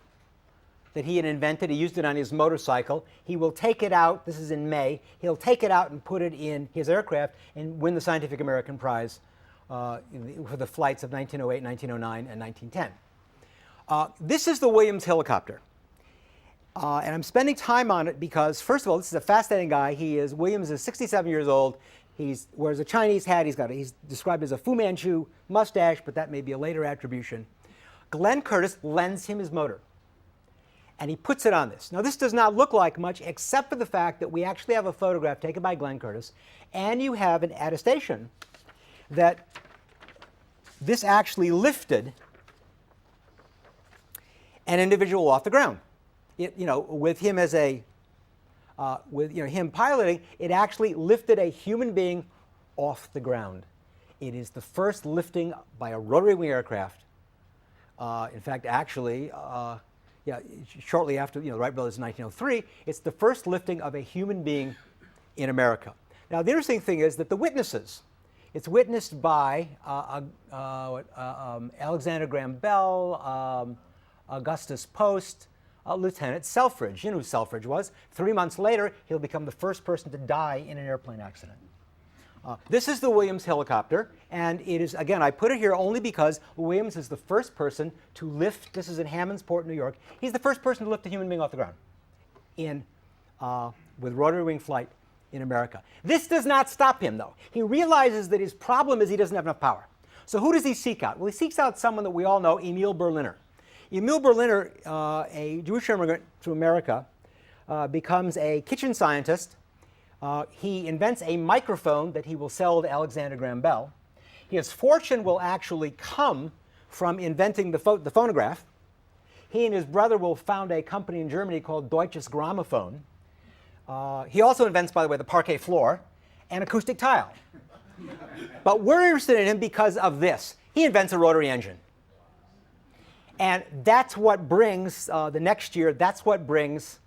that he had invented. He used it on his motorcycle. He will take it out. This is in May. He'll take it out and put it in his aircraft and win the Scientific American Prize for the flights of 1908, 1909, and 1910. This is the Williams helicopter. And I'm spending time on it because, first of all, this is a fascinating guy. Williams is 67 years old. He wears a Chinese hat. He's described as a Fu Manchu mustache, but that may be a later attribution. Glenn Curtiss lends him his motor, and he puts it on this. Now, this does not look like much, except for the fact that we actually have a photograph taken by Glenn Curtiss, and you have an attestation that this actually lifted an individual off the ground. With him as him piloting, it actually lifted a human being off the ground. It is the first lifting by a rotary wing aircraft. In fact, actually, shortly after the Wright brothers in 1903, it's the first lifting of a human being in America. Now, the interesting thing is that the witnesses, it's witnessed by Alexander Graham Bell, Augustus Post, Lieutenant Selfridge. You know who Selfridge was. 3 months later, he'll become the first person to die in an airplane accident. This is the Williams helicopter, and it is, again, I put it here only because Williams is the first person to lift, this is in Hammondsport, New York, he's the first person to lift a human being off the ground with rotary wing flight in America. This does not stop him, though. He realizes that his problem is he doesn't have enough power. So who does he seek out? Well, he seeks out someone that we all know, Emil Berliner. Emil Berliner, a Jewish immigrant to America, becomes a kitchen scientist. He invents a microphone that he will sell to Alexander Graham Bell. His fortune will actually come from inventing the phonograph. He and his brother will found a company in Germany called Deutsches Grammophon. He also invents, by the way, the parquet floor and acoustic tile. But we're interested in him because of this. He invents a rotary engine. And that's what brings, the next year, that's what brings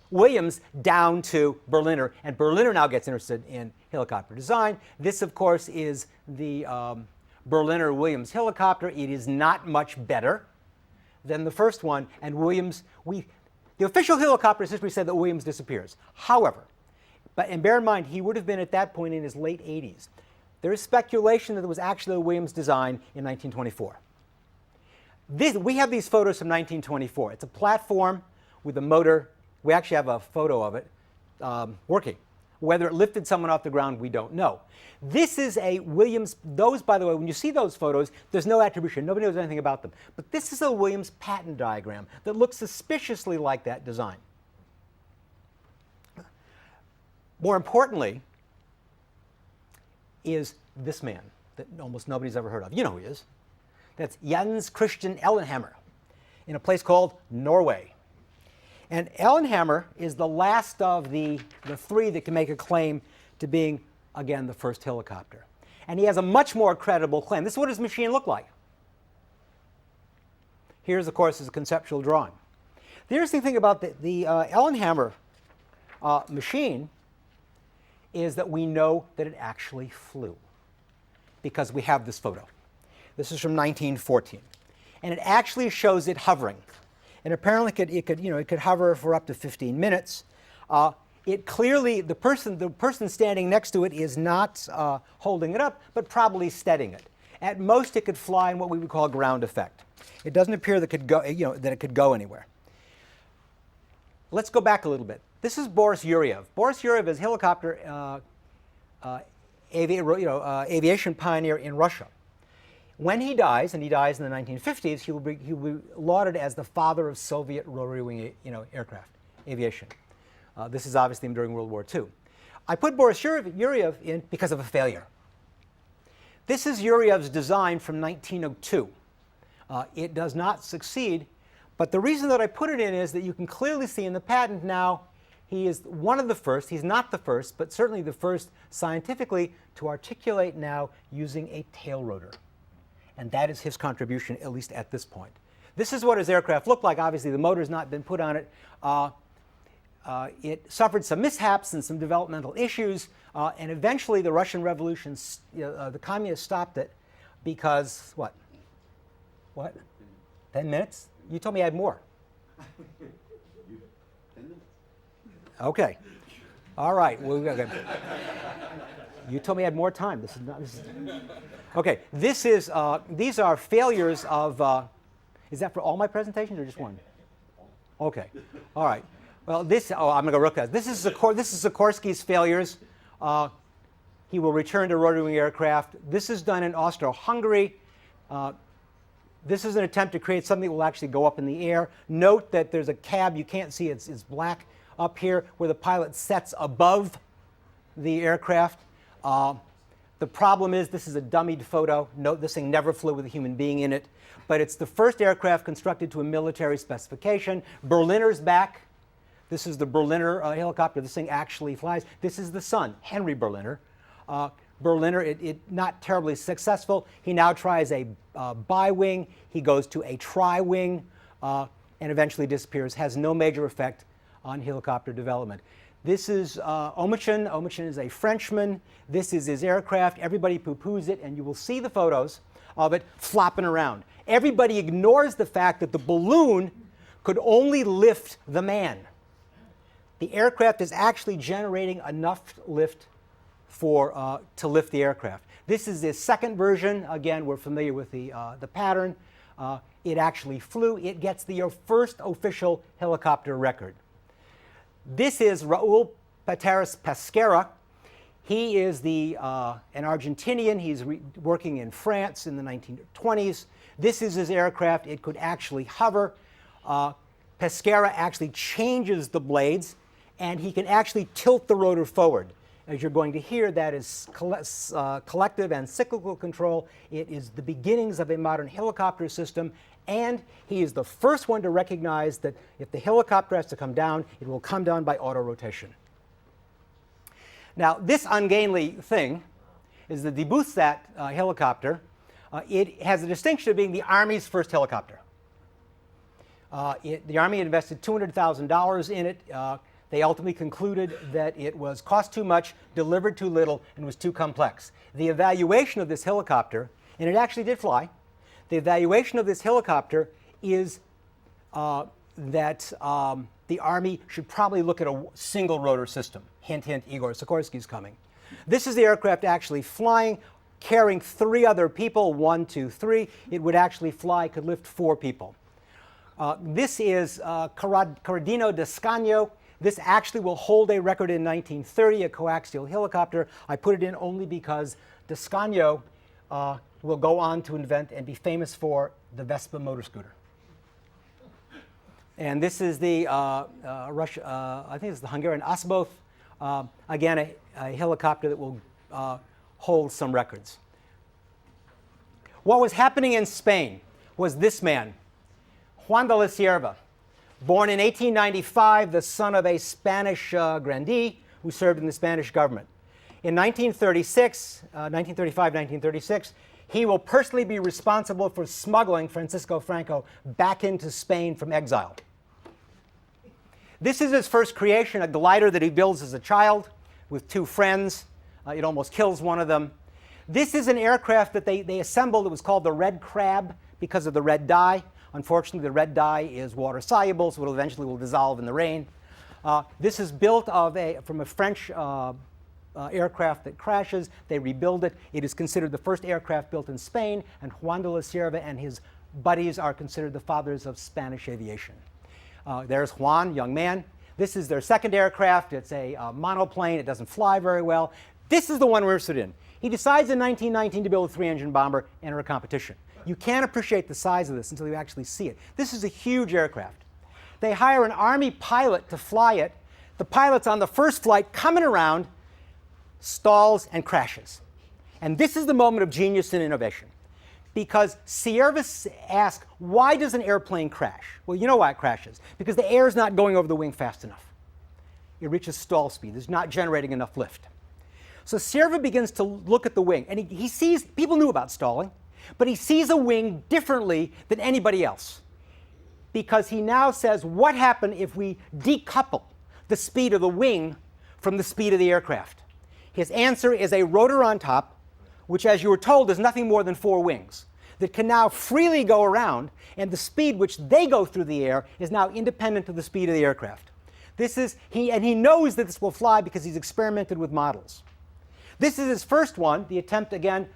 Williams down to Berliner. And Berliner now gets interested in helicopter design. This, of course, is the Berliner Williams helicopter. It is not much better than the first one. And Williams, the official helicopter's history said that Williams disappears. However, and bear in mind, he would have been at that point in his late 80s. There is speculation that it was actually a Williams design in 1924. We have these photos from 1924. It's a platform with a motor. We actually have a photo of it working. Whether it lifted someone off the ground, we don't know. This is a Williams. Those, by the way, when you see those photos, there's no attribution. Nobody knows anything about them. But this is a Williams patent diagram that looks suspiciously like that design. More importantly is this man that almost nobody's ever heard of. You know who he is. That's Jens Christian Ellenhammer in a place called Norway. And Ellenhammer is the last of the three that can make a claim to being, again, the first helicopter. And he has a much more credible claim. This is what his machine looked like. Here's, of course, his conceptual drawing. The interesting thing about the Ellenhammer machine is that we know that it actually flew because we have this photo. This is from 1914. And it actually shows it hovering. And apparently it could hover for up to 15 minutes. It clearly, the person standing next to it is not holding it up, but probably steadying it. At most, it could fly in what we would call ground effect. It doesn't appear that it could go anywhere. Let's go back a little bit. This is Boris Yuryev. Boris Yuryev is a helicopter aviation pioneer in Russia. When he dies, and he dies in the 1950s, he will be lauded as the father of Soviet rotary wing aircraft aviation. This is obviously during World War II. I put Boris Yuryev in because of a failure. This is Yuryev's design from 1902. It does not succeed, but the reason that I put it in is that you can clearly see in the patent now he is one of the first, he's not the first, but certainly the first scientifically to articulate now using a tail rotor. And that is his contribution, at least at this point. This is what his aircraft looked like. Obviously, the motor's not been put on it. it suffered some mishaps and some developmental issues, and eventually the Russian Revolution, the communists stopped it because, what? What? 10 minutes? You told me I had more. 10 minutes. Okay. All right. Well, you told me I had more time. Okay. These are failures of. Is that for all my presentations or just one? Okay. All right. Well, I'm going to go look at it. This is Sikorsky's failures. He will return to rotary wing aircraft. This is done in Austro-Hungary. This is an attempt to create something that will actually go up in the air. Note that there's a cab. You can't see it's black up here where the pilot sets above the aircraft. The problem is this is a dummied photo. Note this thing never flew with a human being in it. But it's the first aircraft constructed to a military specification. Berliner's back. This is the Berliner helicopter. This thing actually flies. This is the son, Henry Berliner. Berliner, not terribly successful. He now tries a bi-wing. He goes to a tri-wing and eventually disappears. Has no major effect on helicopter development. This is Omichon. Omichon is a Frenchman. This is his aircraft. Everybody poo-poos it, and you will see the photos of it flopping around. Everybody ignores the fact that the balloon could only lift the man. The aircraft is actually generating enough lift to lift the aircraft. This is the second version. Again, we're familiar with the pattern. It actually flew. It gets the first official helicopter record. This is Raúl Pateras Pesquera. He is an Argentinian. He's working in France in the 1920s. This is his aircraft. It could actually hover. Pesquera actually changes the blades, and he can actually tilt the rotor forward. As you're going to hear, that is collective and cyclical control. It is the beginnings of a modern helicopter system, and he is the first one to recognize that if the helicopter has to come down, it will come down by auto-rotation. Now, this ungainly thing is the Debusat helicopter. It has the distinction of being the Army's first helicopter. The Army invested $200,000 in it. They ultimately concluded that it cost too much, delivered too little, and was too complex. The evaluation of this helicopter, and it actually did fly, the evaluation of this helicopter is that the Army should probably look at a single rotor system. Hint, hint, Igor Sikorsky's coming. This is the aircraft actually flying, carrying 3 other people, 1, 2, 3. It would actually fly, could lift 4 people. This is Corradino d'Ascanio. This actually will hold a record in 1930, a coaxial helicopter. I put it in only because d'Ascanio will go on to invent and be famous for the Vespa motor scooter. And this is the I think it's the Hungarian Asboth. Again, a helicopter that will hold some records. What was happening in Spain was this man, Juan de la Cierva, born in 1895, the son of a Spanish grandee who served in the Spanish government. In 1935-1936, he will personally be responsible for smuggling Francisco Franco back into Spain from exile. This is his first creation, a glider that he builds as a child with 2 friends. It almost kills one of them. This is an aircraft that they assembled. It was called the Red Crab because of the red dye. Unfortunately, the red dye is water soluble, so it eventually will dissolve in the rain. This is built from a French aircraft that crashes. They rebuild it. It is considered the first aircraft built in Spain, and Juan de la Cierva and his buddies are considered the fathers of Spanish aviation. There's Juan, young man. This is their second aircraft. It's a monoplane. It doesn't fly very well. This is the one we're interested in. He decides in 1919 to build a 3-engine bomber, enter a competition. You can't appreciate the size of this until you actually see it. This is a huge aircraft. They hire an Army pilot to fly it. The pilot's on the first flight coming around, stalls, and crashes. And this is the moment of genius and innovation. Because Cierva asked, why does an airplane crash? Well, you know why it crashes. Because the air is not going over the wing fast enough. It reaches stall speed. It's not generating enough lift. So Cierva begins to look at the wing. And he sees, people knew about stalling, but he sees a wing differently than anybody else. Because he now says, what happened if we decouple the speed of the wing from the speed of the aircraft? His answer is a rotor on top, which, as you were told, is nothing more than 4 wings, that can now freely go around, and the speed which they go through the air is now independent of the speed of the aircraft. He knows that this will fly because he's experimented with models. This is his first one, the attempt again,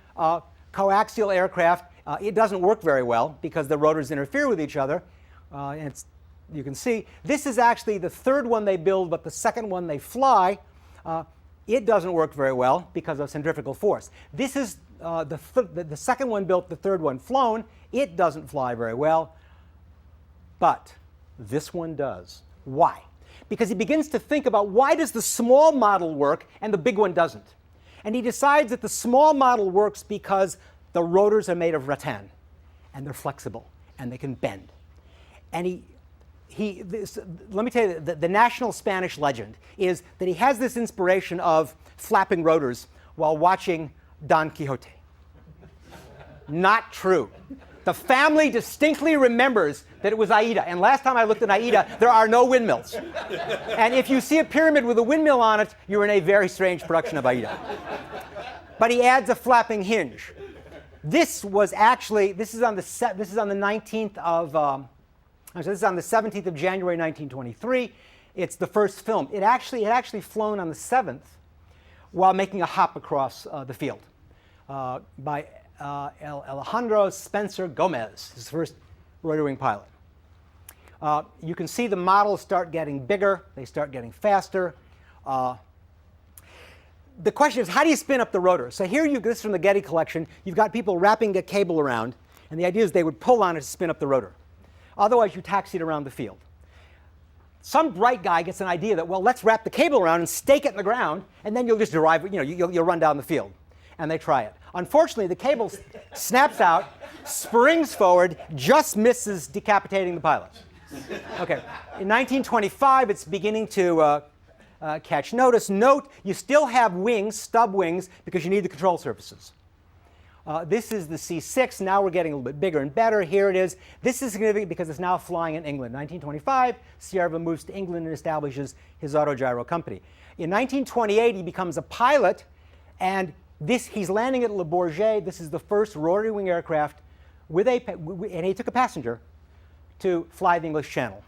coaxial aircraft. It doesn't work very well because the rotors interfere with each other. And you can see this is actually the third one they build, but the second one they fly. It doesn't work very well because of centrifugal force. This is the second one built, the third one flown. It doesn't fly very well, but this one does. Why? Because he begins to think about why does the small model work and the big one doesn't. And he decides that the small model works because the rotors are made of rattan, and they're flexible, and they can bend. And let me tell you, the national Spanish legend is that he has this inspiration of flapping rotors while watching Don Quixote. Not true. The family distinctly remembers that it was Aida, and last time I looked at Aida, there are no windmills. And if you see a pyramid with a windmill on it, you're in a very strange production of Aida. But he adds a flapping hinge. This is on the 19th of. This is on the 17th of January, 1923. It's the first film. It actually flown on the 7th while making a hop across the field by Alejandro Spencer Gomez, his first Rotary Wing pilot. You can see the models start getting bigger. They start getting faster. The question is, how do you spin up the rotor? So here, this is from the Getty collection. You've got people wrapping a cable around, and the idea is they would pull on it to spin up the rotor. Otherwise, you taxi it around the field. Some bright guy gets an idea that, well, let's wrap the cable around and stake it in the ground, and then you'll just derive, you'll run down the field. And they try it. Unfortunately, the cable snaps out, springs forward, just misses decapitating the pilot. Okay. In 1925, it's beginning to catch notice. Note, you still have wings, stub wings, because you need the control surfaces. This is the C6. Now we're getting a little bit bigger and better. Here it is. This is significant because it's now flying in England. 1925, Cierva moves to England and establishes his Autogiro company. In 1928, he becomes a pilot, and he's landing at Le Bourget. This is the first rotary wing aircraft and he took a passenger to fly the English Channel.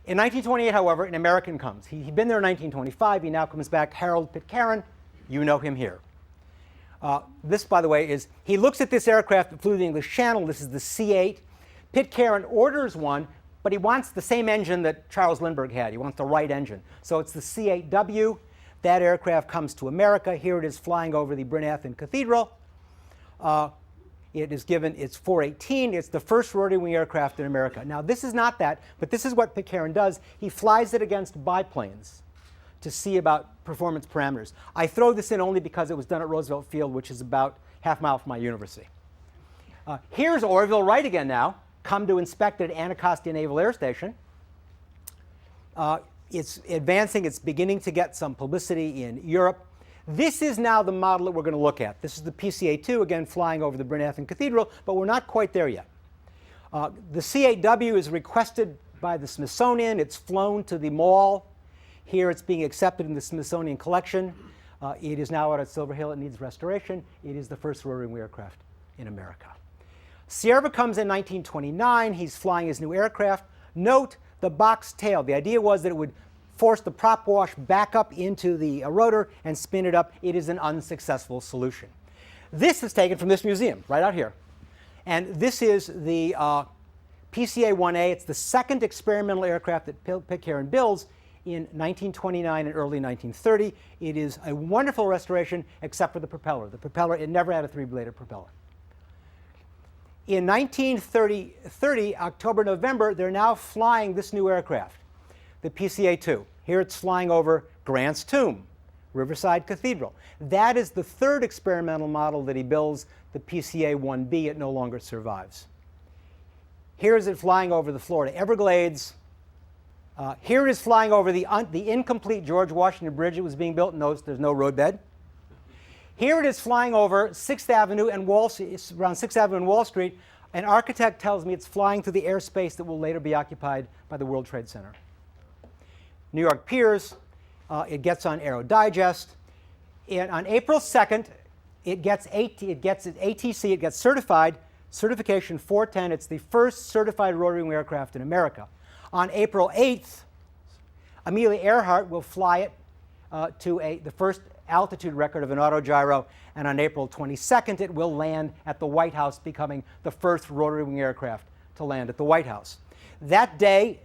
In 1928, however, an American comes. He'd been there in 1925. He now comes back. Harold Pitcairn, you know him here. This, by the way, he looks at this aircraft that flew the English Channel. This is the C-8. Pitcairn orders one, but he wants the same engine that Charles Lindbergh had. He wants the right engine. So it's the C-8W. That aircraft comes to America. Here it is flying over the Brynäthen Cathedral. It is given its 418. It's the first rotary wing aircraft in America. Now, this is not that, but this is what Pitcairn does. He flies it against biplanes to see about performance parameters. I throw this in only because it was done at Roosevelt Field, which is about half a mile from my university. Here's Orville Wright again now, come to inspect it at Anacostia Naval Air Station. It's advancing. It's beginning to get some publicity in Europe. This is now the model that we're going to look at. This is the PCA-2, again, flying over the Brynäthen Cathedral, but we're not quite there yet. The C-8W is requested by the Smithsonian. It's flown to the mall. Here it's being accepted in the Smithsonian collection. It is now out at Silver Hill. It needs restoration. It is the first rotary wing aircraft in America. Cierva comes in 1929. He's flying his new aircraft. Note the box tail. The idea was that it would force the prop wash back up into the rotor and spin it up. It is an unsuccessful solution. This is taken from this museum right out here. And this is the PCA-1A. It's the second experimental aircraft that Pitcairn builds in 1929 and early 1930. It is a wonderful restoration except for the propeller. The propeller, it never had a three-bladed propeller. In 1930, October, November, they're now flying this new aircraft, the PCA-2. Here it's flying over Grant's Tomb, Riverside Cathedral. That is the third experimental model that he builds, the PCA-1B. It no longer survives. Here is it flying over the Florida Everglades. Here it is flying over the incomplete George Washington Bridge that was being built. Notice there's no roadbed. Here it is flying over 6th Avenue and around 6th Avenue and Wall Street. An architect tells me it's flying through the airspace that will later be occupied by the World Trade Center. New York Piers. It gets on Aero Digest. And on April 2nd, it gets ATC, it gets certified, certification 410. It's the first certified rotary wing aircraft in America. On April 8th, Amelia Earhart will fly it to the first altitude record of an autogyro, and on April 22nd, it will land at the White House, becoming the first rotary wing aircraft to land at the White House. That day,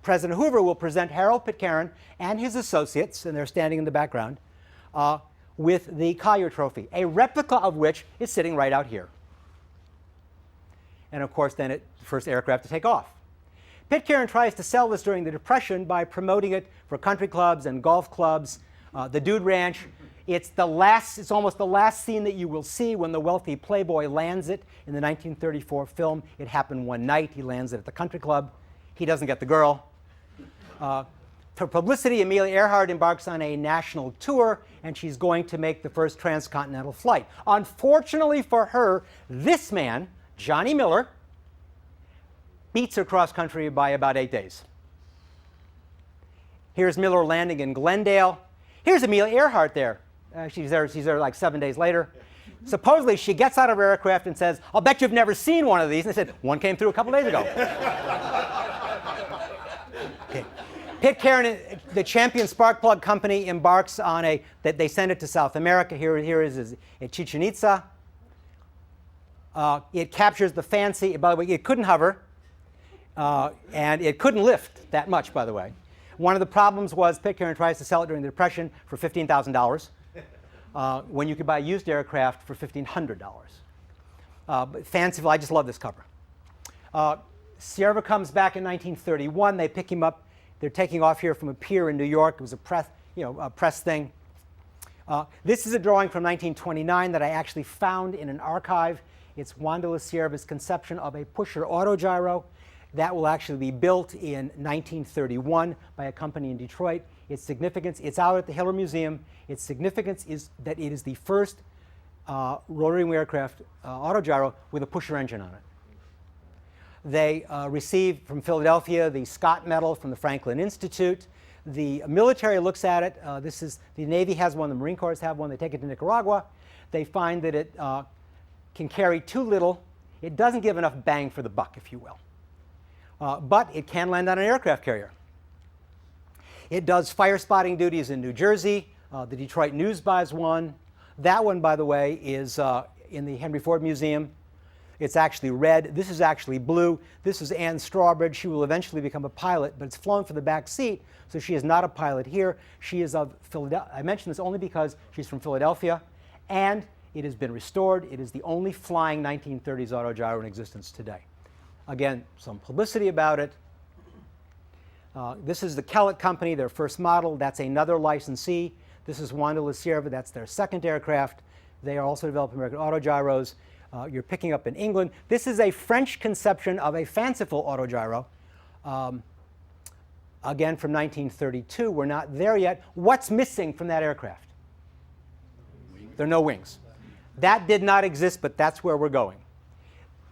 President Hoover will present Harold Pitcairn and his associates, and they're standing in the background, with the Collier Trophy, a replica of which is sitting right out here. And of course, then it's the first aircraft to take off. Pitcairn tries to sell this during the Depression by promoting it for country clubs and golf clubs. The Dude Ranch, it's almost the last scene that you will see when the wealthy playboy lands it in the 1934 film. It happened one night. He lands it at the country club. He doesn't get the girl. For publicity, Amelia Earhart embarks on a national tour, and she's going to make the first transcontinental flight. Unfortunately for her, this man, Johnny Miller, beats her cross-country by about 8 days. Here's Miller landing in Glendale. Here's Amelia Earhart there. She's there like 7 days later. Supposedly, she gets out of her aircraft and says, "I'll bet you've never seen one of these." And they said, "One came through a couple days ago." Okay. Pitcairn, the Champion Sparkplug Company, embarks on they send it to South America. Here is at Chichen Itza. It captures the fancy, by the way, it couldn't hover, and it couldn't lift that much, by the way. One of the problems was Pitcairn tries to sell it during the Depression for $15,000 when you could buy a used aircraft for $1,500. But fanciful, I just love this cover. Cierva comes back in 1931. They pick him up. They're taking off here from a pier in New York. It was a press thing. This is a drawing from 1929 that I actually found in an archive. It's Juan de la Cierva's conception of a pusher autogyro. That will actually be built in 1931 by a company in Detroit. Its significance, it's out at the Hiller Museum. Its significance is that it is the first rotary wing aircraft autogyro with a pusher engine on it. They received from Philadelphia the Scott Medal from the Franklin Institute. The military looks at it. The Navy has one, the Marine Corps have one. They take it to Nicaragua. They find that it can carry too little. It doesn't give enough bang for the buck, if you will. But it can land on an aircraft carrier. It does fire spotting duties in New Jersey. The Detroit News buys one. That one, by the way, is in the Henry Ford Museum. It's actually red. This is actually blue. This is Ann Strawbridge. She will eventually become a pilot, but it's flown for the back seat, so she is not a pilot here. She is of Philadelphia. I mention this only because she's from Philadelphia, and it has been restored. It is the only flying 1930s autogyro in existence today. Again, some publicity about it. This is the Kellett Company, their first model. That's another licensee. This is Juan de la Cierva. That's their second aircraft. They are also developing American autogyros. You're picking up in England. This is a French conception of a fanciful autogyro. Again, from 1932. We're not there yet. What's missing from that aircraft? There are no wings. That did not exist, but that's where we're going.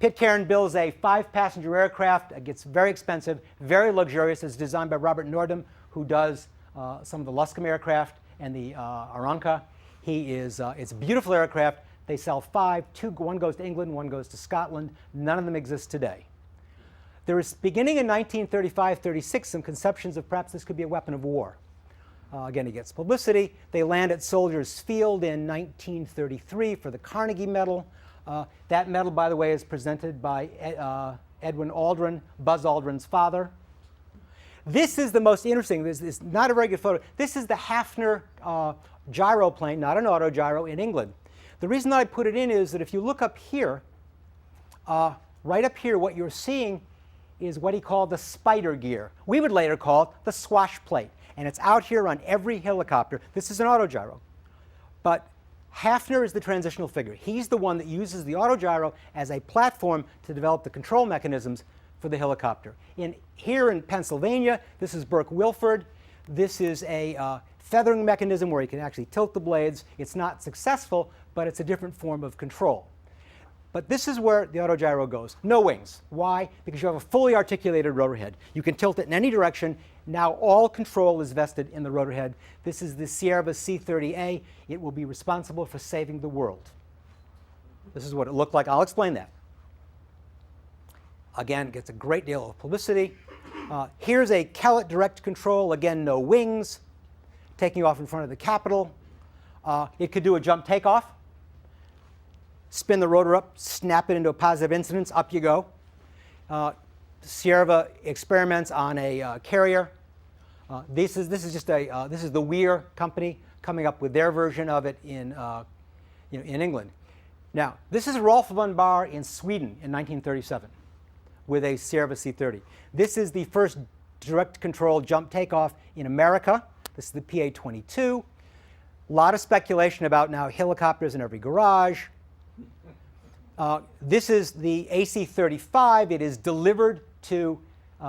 Pitcairn builds a 5-passenger aircraft. It gets very expensive, very luxurious. It's designed by Robert Nordham, who does some of the Luscombe aircraft and the Aranca. It's a beautiful aircraft. They sell 5. One goes to England, one goes to Scotland. None of them exist today. There is, beginning in 1935-36, some conceptions of perhaps this could be a weapon of war. Again, it gets publicity. They land at Soldiers Field in 1933 for the Carnegie Medal. That medal, by the way, is presented by Edwin Aldrin, Buzz Aldrin's father. This is the most interesting. This is not a very good photo. This is the Hafner gyroplane, not an autogyro, in England. The reason that I put it in is that if you look up here, right up here, what you're seeing is what he called the spider gear. We would later call it the swash plate. And it's out here on every helicopter. This is an autogyro. But Hafner is the transitional figure. He's the one that uses the autogyro as a platform to develop the control mechanisms for the helicopter. Here in Pennsylvania, this is Burke Wilford. This is a feathering mechanism where you can actually tilt the blades. It's not successful, but it's a different form of control. But this is where the autogyro goes. No wings. Why? Because you have a fully articulated rotor head. You can tilt it in any direction. Now all control is vested in the rotor head. This is the Cierva C30A. It will be responsible for saving the world. This is what it looked like. I'll explain that. Again, gets a great deal of publicity. Here's a Kellett direct control. Again, no wings. Taking you off in front of the Capitol. It could do a jump takeoff. Spin the rotor up, snap it into a positive incidence, up you go. Cierva experiments on a carrier. This is the Weir company coming up with their version of it in England. Now, this is Rolf von Bahr in Sweden in 1937 with a Cierva C30. This is the first direct control jump takeoff in America. This is the PA-22. A lot of speculation about now helicopters in every garage. This is the AC-35. It is delivered to,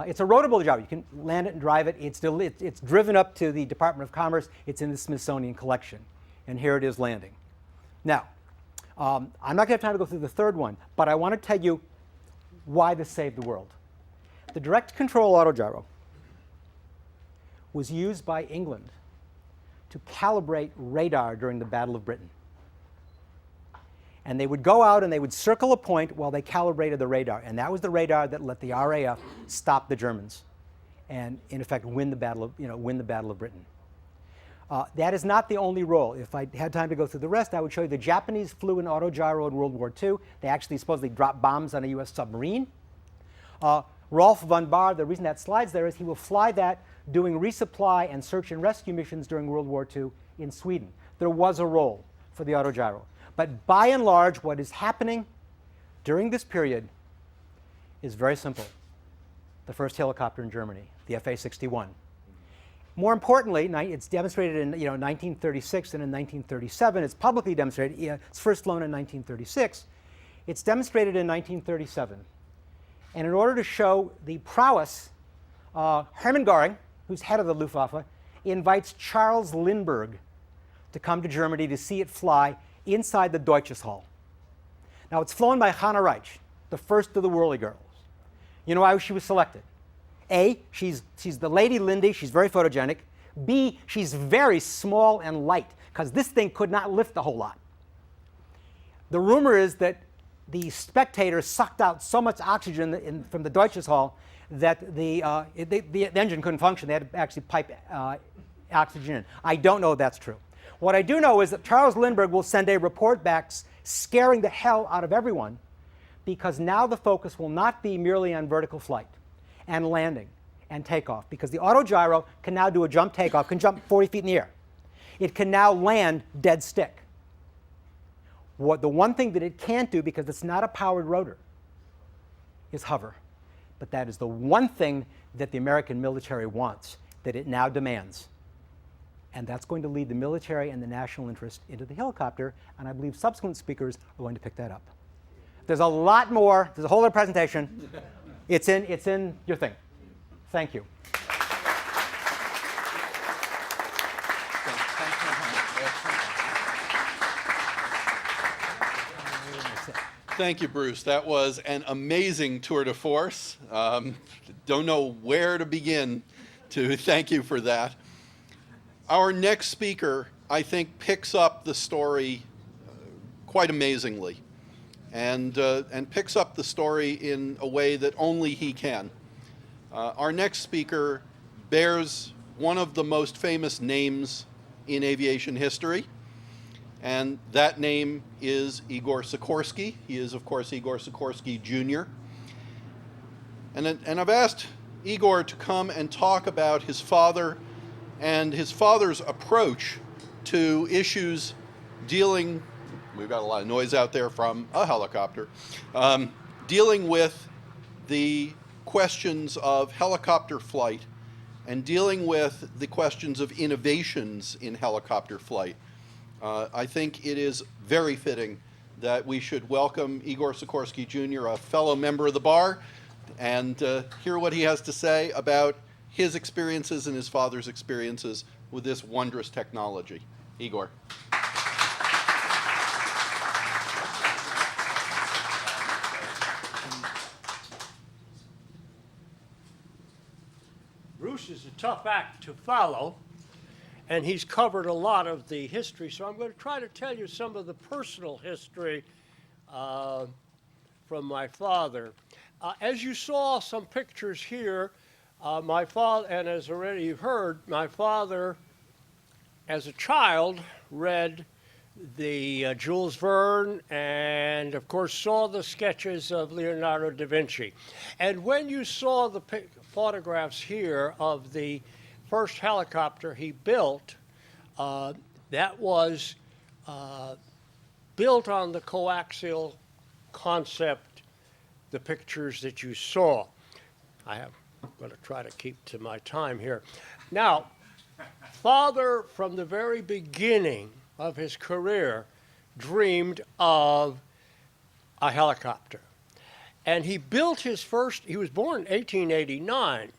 it's a rotorable job. You can land it and drive it. It's driven up to the Department of Commerce. It's in the Smithsonian collection. And here it is landing. Now, I'm not going to have time to go through the third one, but I want to tell you why this saved the world. The direct control autogyro was used by England to calibrate radar during the Battle of Britain. And they would go out and they would circle a point while they calibrated the radar. And that was the radar that let the RAF stop the Germans and, in effect, win the Battle of Britain. That is not the only role. If I had time to go through the rest, I would show you the Japanese flew an autogyro in World War II. They actually supposedly dropped bombs on a U.S. submarine. Rolf von Bahr, the reason that slide's there is he will fly that doing resupply and search and rescue missions during World War II in Sweden. There was a role for the autogyro. But by and large, what is happening during this period is very simple. The first helicopter in Germany, the FA-61. More importantly, it's demonstrated in 1936 and in 1937. It's publicly demonstrated. It's first flown in 1936. It's demonstrated in 1937. And in order to show the prowess, Hermann Göring, who's head of the Luftwaffe, invites Charles Lindbergh to come to Germany to see it fly inside the Deutsches Hall. Now, it's flown by Hanna Reich, the first of the Whirly Girls. You know why she was selected? A, she's the Lady Lindy. She's very photogenic. B, she's very small and light, because this thing could not lift a whole lot. The rumor is that the spectators sucked out so much oxygen from the Deutsches Hall that the engine couldn't function. They had to actually pipe oxygen in. I don't know if that's true. What I do know is that Charles Lindbergh will send a report back scaring the hell out of everyone, because now the focus will not be merely on vertical flight and landing and takeoff, because the autogyro can now do a jump takeoff, can jump 40 feet in the air. It can now land dead stick. The one thing that it can't do, because it's not a powered rotor, is hover. But that is the one thing that the American military wants, that it now demands. And that's going to lead the military and the national interest into the helicopter, and I believe subsequent speakers are going to pick that up. There's a lot more. There's a whole other presentation. It's in your thing. Thank you. Thank you, Bruce. That was an amazing tour de force. Don't know where to begin to thank you for that. Our next speaker, I think, picks up the story quite amazingly, and picks up the story in a way that only he can. Our next speaker bears one of the most famous names in aviation history, and that name is Igor Sikorsky. He is, of course, Igor Sikorsky, Jr. And I've asked Igor to come and talk about his father and his father's approach to issues dealing, we've got a lot of noise out there from a helicopter, dealing with the questions of helicopter flight and dealing with the questions of innovations in helicopter flight. I think it is very fitting that we should welcome Igor Sikorsky Jr., a fellow member of the bar, and hear what he has to say about his experiences and his father's experiences with this wondrous technology. Igor. Bruce is a tough act to follow, and he's covered a lot of the history, so I'm going to try to tell you some of the personal history from my father. As you saw some pictures here, my father, and as already you've heard, my father, as a child, read the Jules Verne and, of course, saw the sketches of Leonardo da Vinci. And when you saw the photographs here of the first helicopter he built, that was built on the coaxial concept, the pictures that you saw. I'm going to try to keep to my time here. Now, Father, from the very beginning of his career, dreamed of a helicopter. And he built his first, he was born in 1889,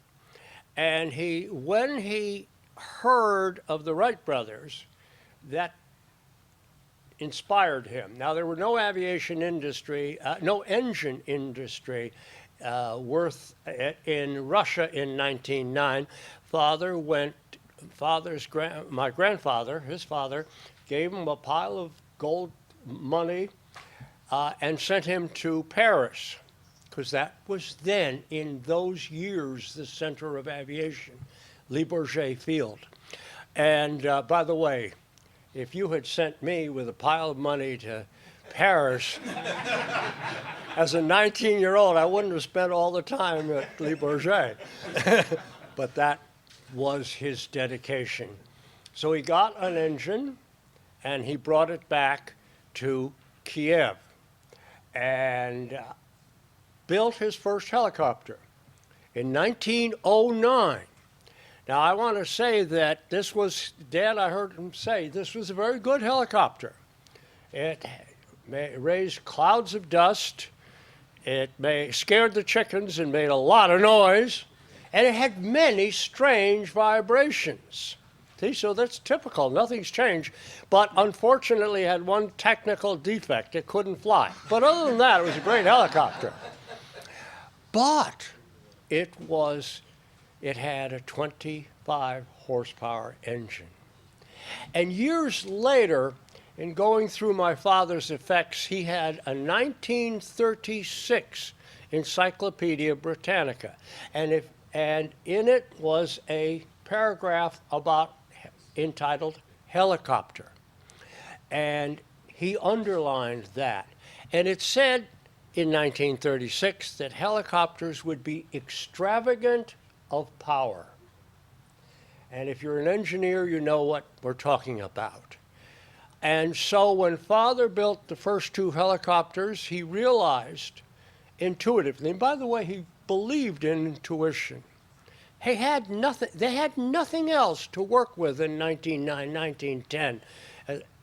and when he heard of the Wright brothers, that inspired him. Now, there were no aviation industry, no engine industry worth in Russia in 1909. My grandfather, his father, gave him a pile of gold money and sent him to Paris, because that was then, in those years, the center of aviation, Le Bourget Field. And by the way, if you had sent me with a pile of money to Paris, as a 19-year-old, I wouldn't have spent all the time at Le Bourget. But that was his dedication. So he got an engine, and he brought it back to Kiev and built his first helicopter in 1909. Now, I want to say that this was, Dad, I heard him say, this was a very good helicopter. It raised clouds of dust. It scared the chickens and made a lot of noise. And it had many strange vibrations. See, so that's typical. Nothing's changed. But unfortunately, it had one technical defect. It couldn't fly. But other than that, it was a great helicopter. But it had a 25 horsepower engine. And years later, in going through my father's effects, he had a 1936 Encyclopedia Britannica. And in it was a paragraph entitled Helicopter. And he underlined that. And it said in 1936 that helicopters would be extravagant of power. And if you're an engineer, you know what we're talking about. And so when Father built the first two helicopters, he realized intuitively, and by the way, he believed in intuition. They had nothing else to work with in 1909, 1910,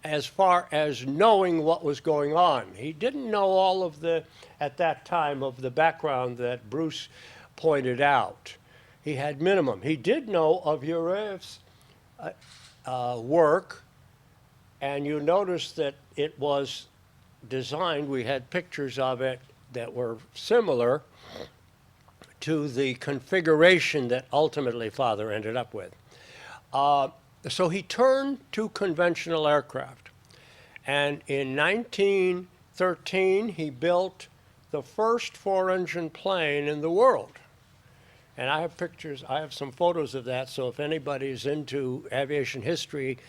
as far as knowing what was going on. He didn't know all of at that time, of the background that Bruce pointed out. He had minimum. He did know of Urev's work, and you notice that it was designed, we had pictures of it that were similar to the configuration that ultimately Father ended up with. So he turned to conventional aircraft. And in 1913, he built the first four-engine plane in the world. And I have pictures, I have some photos of that, so if anybody's into aviation history,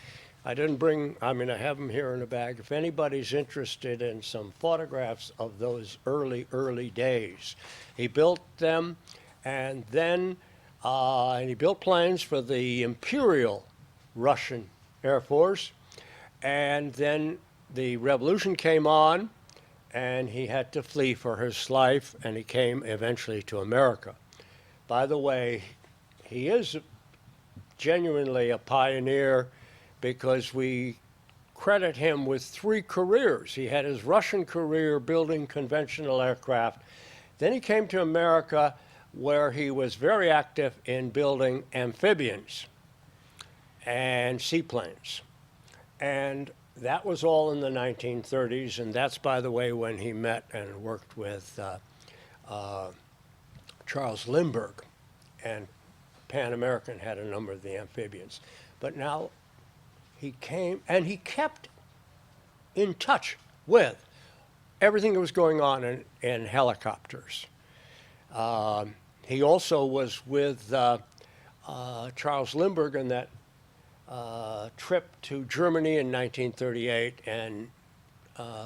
I have them here in a bag. If anybody's interested in some photographs of those early days. He built them, and then he built planes for the Imperial Russian Air Force. And then the revolution came on, and he had to flee for his life, and he came eventually to America. By the way, he is genuinely a pioneer, because we credit him with 3 careers. He had his Russian career building conventional aircraft. Then he came to America, where he was very active in building amphibians and seaplanes. And that was all in the 1930s, and that's, by the way, when he met and worked with Charles Lindbergh and Pan American had a number of the amphibians. But now he came, and he kept in touch with everything that was going on in helicopters. He also was with Charles Lindbergh in that trip to Germany in 1938 and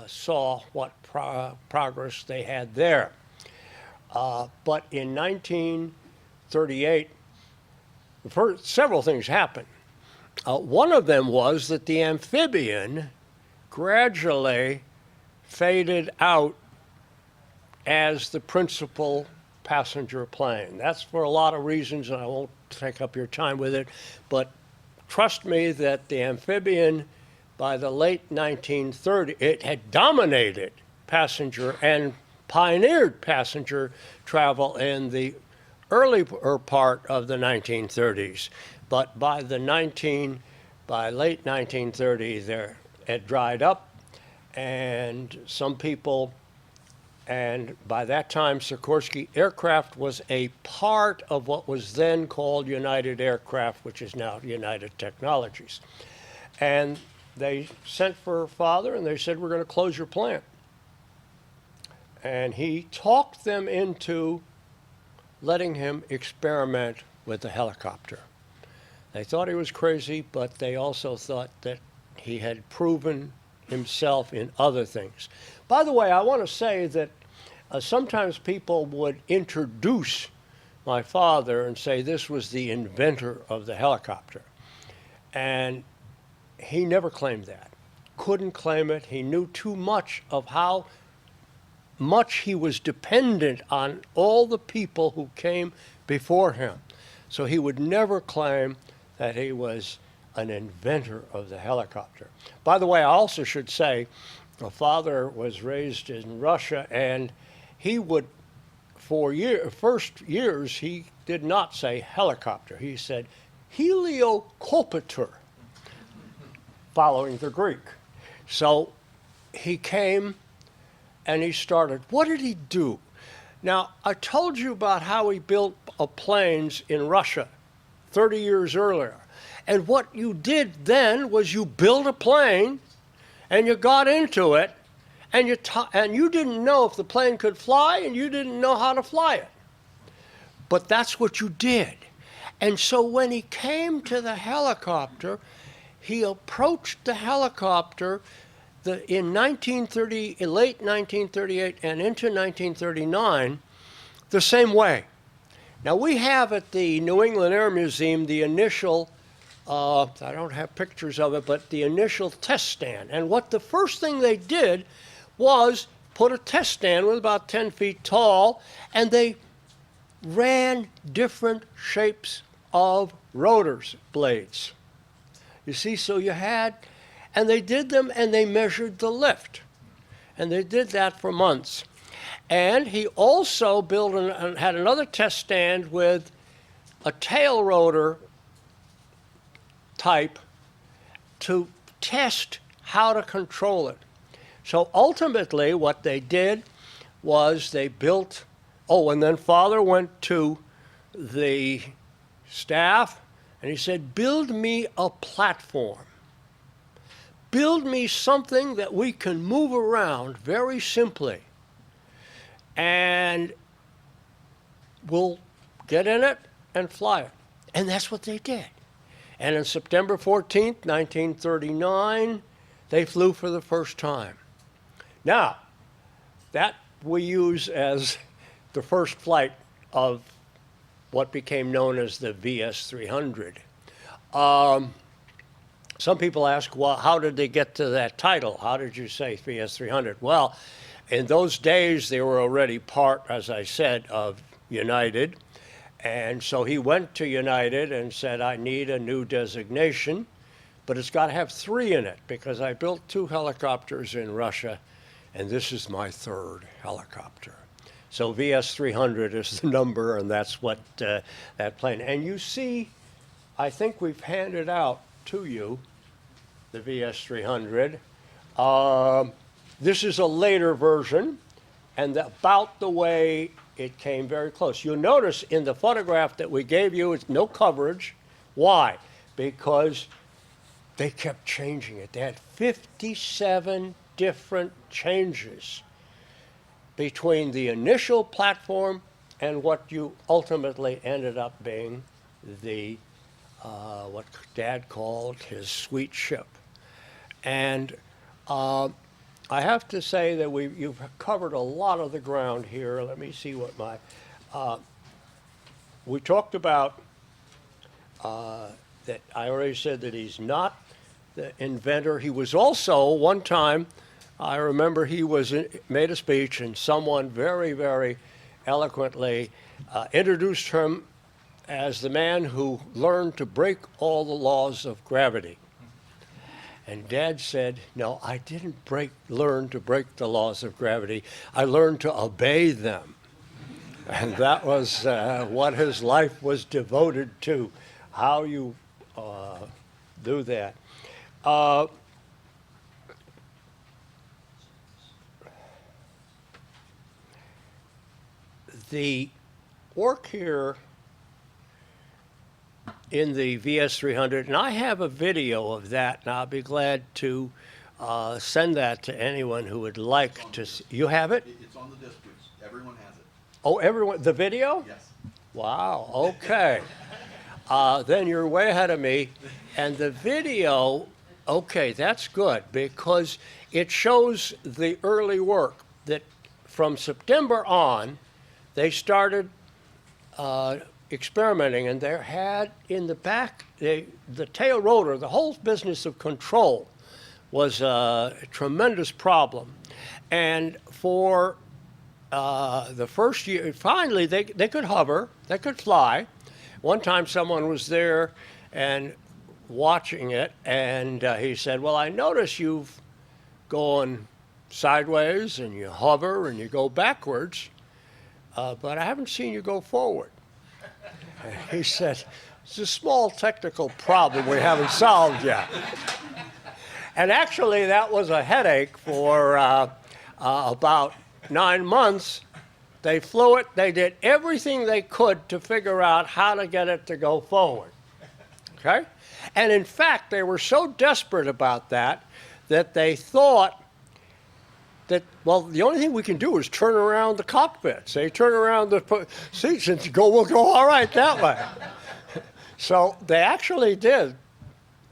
saw what progress they had there. But in 1938, several things happened. One of them was that the amphibian gradually faded out as the principal passenger plane. That's for a lot of reasons, and I won't take up your time with it, but trust me that the amphibian, by the late 1930s, it had dominated passenger and pioneered passenger travel in the earlier part of the 1930s. But by late 1930s, it dried up, and some people, and by that time, Sikorsky Aircraft was a part of what was then called United Aircraft, which is now United Technologies. And they sent for Father, and they said, we're going to close your plant. And he talked them into letting him experiment with the helicopter. They thought he was crazy, but they also thought that he had proven himself in other things. By the way, I want to say that sometimes people would introduce my father and say this was the inventor of the helicopter. And he never claimed that. Couldn't claim it. He knew too much of how much he was dependent on all the people who came before him. So he would never claim that he was an inventor of the helicopter. By the way, I also should say, my father was raised in Russia, and he would, first years, he did not say helicopter. He said heliocopter, following the Greek. So he came and he started. What did he do? Now, I told you about how he built planes in Russia 30 years earlier. And what you did then was you built a plane and you got into it, and you didn't know if the plane could fly, and you didn't know how to fly it. But that's what you did. And so when he came to the helicopter, he approached the helicopter in late 1938 and into 1939 the same way. Now, we have at the New England Air Museum the initial, I don't have pictures of it, but the initial test stand. And what the first thing they did was put a test stand with about 10 feet tall, and they ran different shapes of rotors blades. You see, so you had, and they did them, and they measured the lift. And they did that for months. And he also built had another test stand with a tail rotor type to test how to control it. So ultimately what they did was they built, and then Father went to the staff and he said, build me a platform. Build me something that we can move around very simply. And we'll get in it and fly it. And that's what they did. And on September 14th, 1939, they flew for the first time. Now, that we use as the first flight of what became known as the VS-300. Some people ask, well, how did they get to that title? How did you say VS-300? Well, in those days, they were already part, as I said, of United. And so he went to United and said, I need a new designation, but it's got to have 3 in it because I built 2 helicopters in Russia, and this is my 3rd helicopter. So VS-300 is the number, and that's what that plane. And you see, I think we've handed out to you the VS-300. This is a later version, and about the way it came very close. You'll notice in the photograph that we gave you, it's no coverage. Why? Because they kept changing it. They had 57 different changes between the initial platform and what you ultimately ended up being the what Dad called his sweet ship. And I have to say that you've covered a lot of the ground here. Let me see what my we talked about that I already said that he's not the inventor. He was also one time, I remember he made a speech and someone very, very eloquently introduced him as the man who learned to break all the laws of gravity. And Dad said, no, I didn't learn to break the laws of gravity. I learned to obey them. And that was what his life was devoted to, how you do that. The work here in the VS300, and I have a video of that, and I'll be glad to send that to anyone who would like to see. You have it? It's on the disk. Everyone has it. Oh, everyone, the video? Yes. Wow, okay. Then you're way ahead of me. And the video, okay, that's good, because it shows the early work that from September on, they started experimenting, and they had in the back, the tail rotor, the whole business of control was a tremendous problem. And for the first year, finally, they could hover, they could fly. One time someone was there and watching it, and he said, well, I notice you've gone sideways, and you hover, and you go backwards, but I haven't seen you go forward. And he said, it's a small technical problem we haven't solved yet. And actually, that was a headache for about 9 months. They flew it. They did everything they could to figure out how to get it to go forward. Okay? And in fact, they were so desperate about that they thought that, well, the only thing we can do is turn around the cockpits. They turn around the seats and we'll go all right that way. So they actually did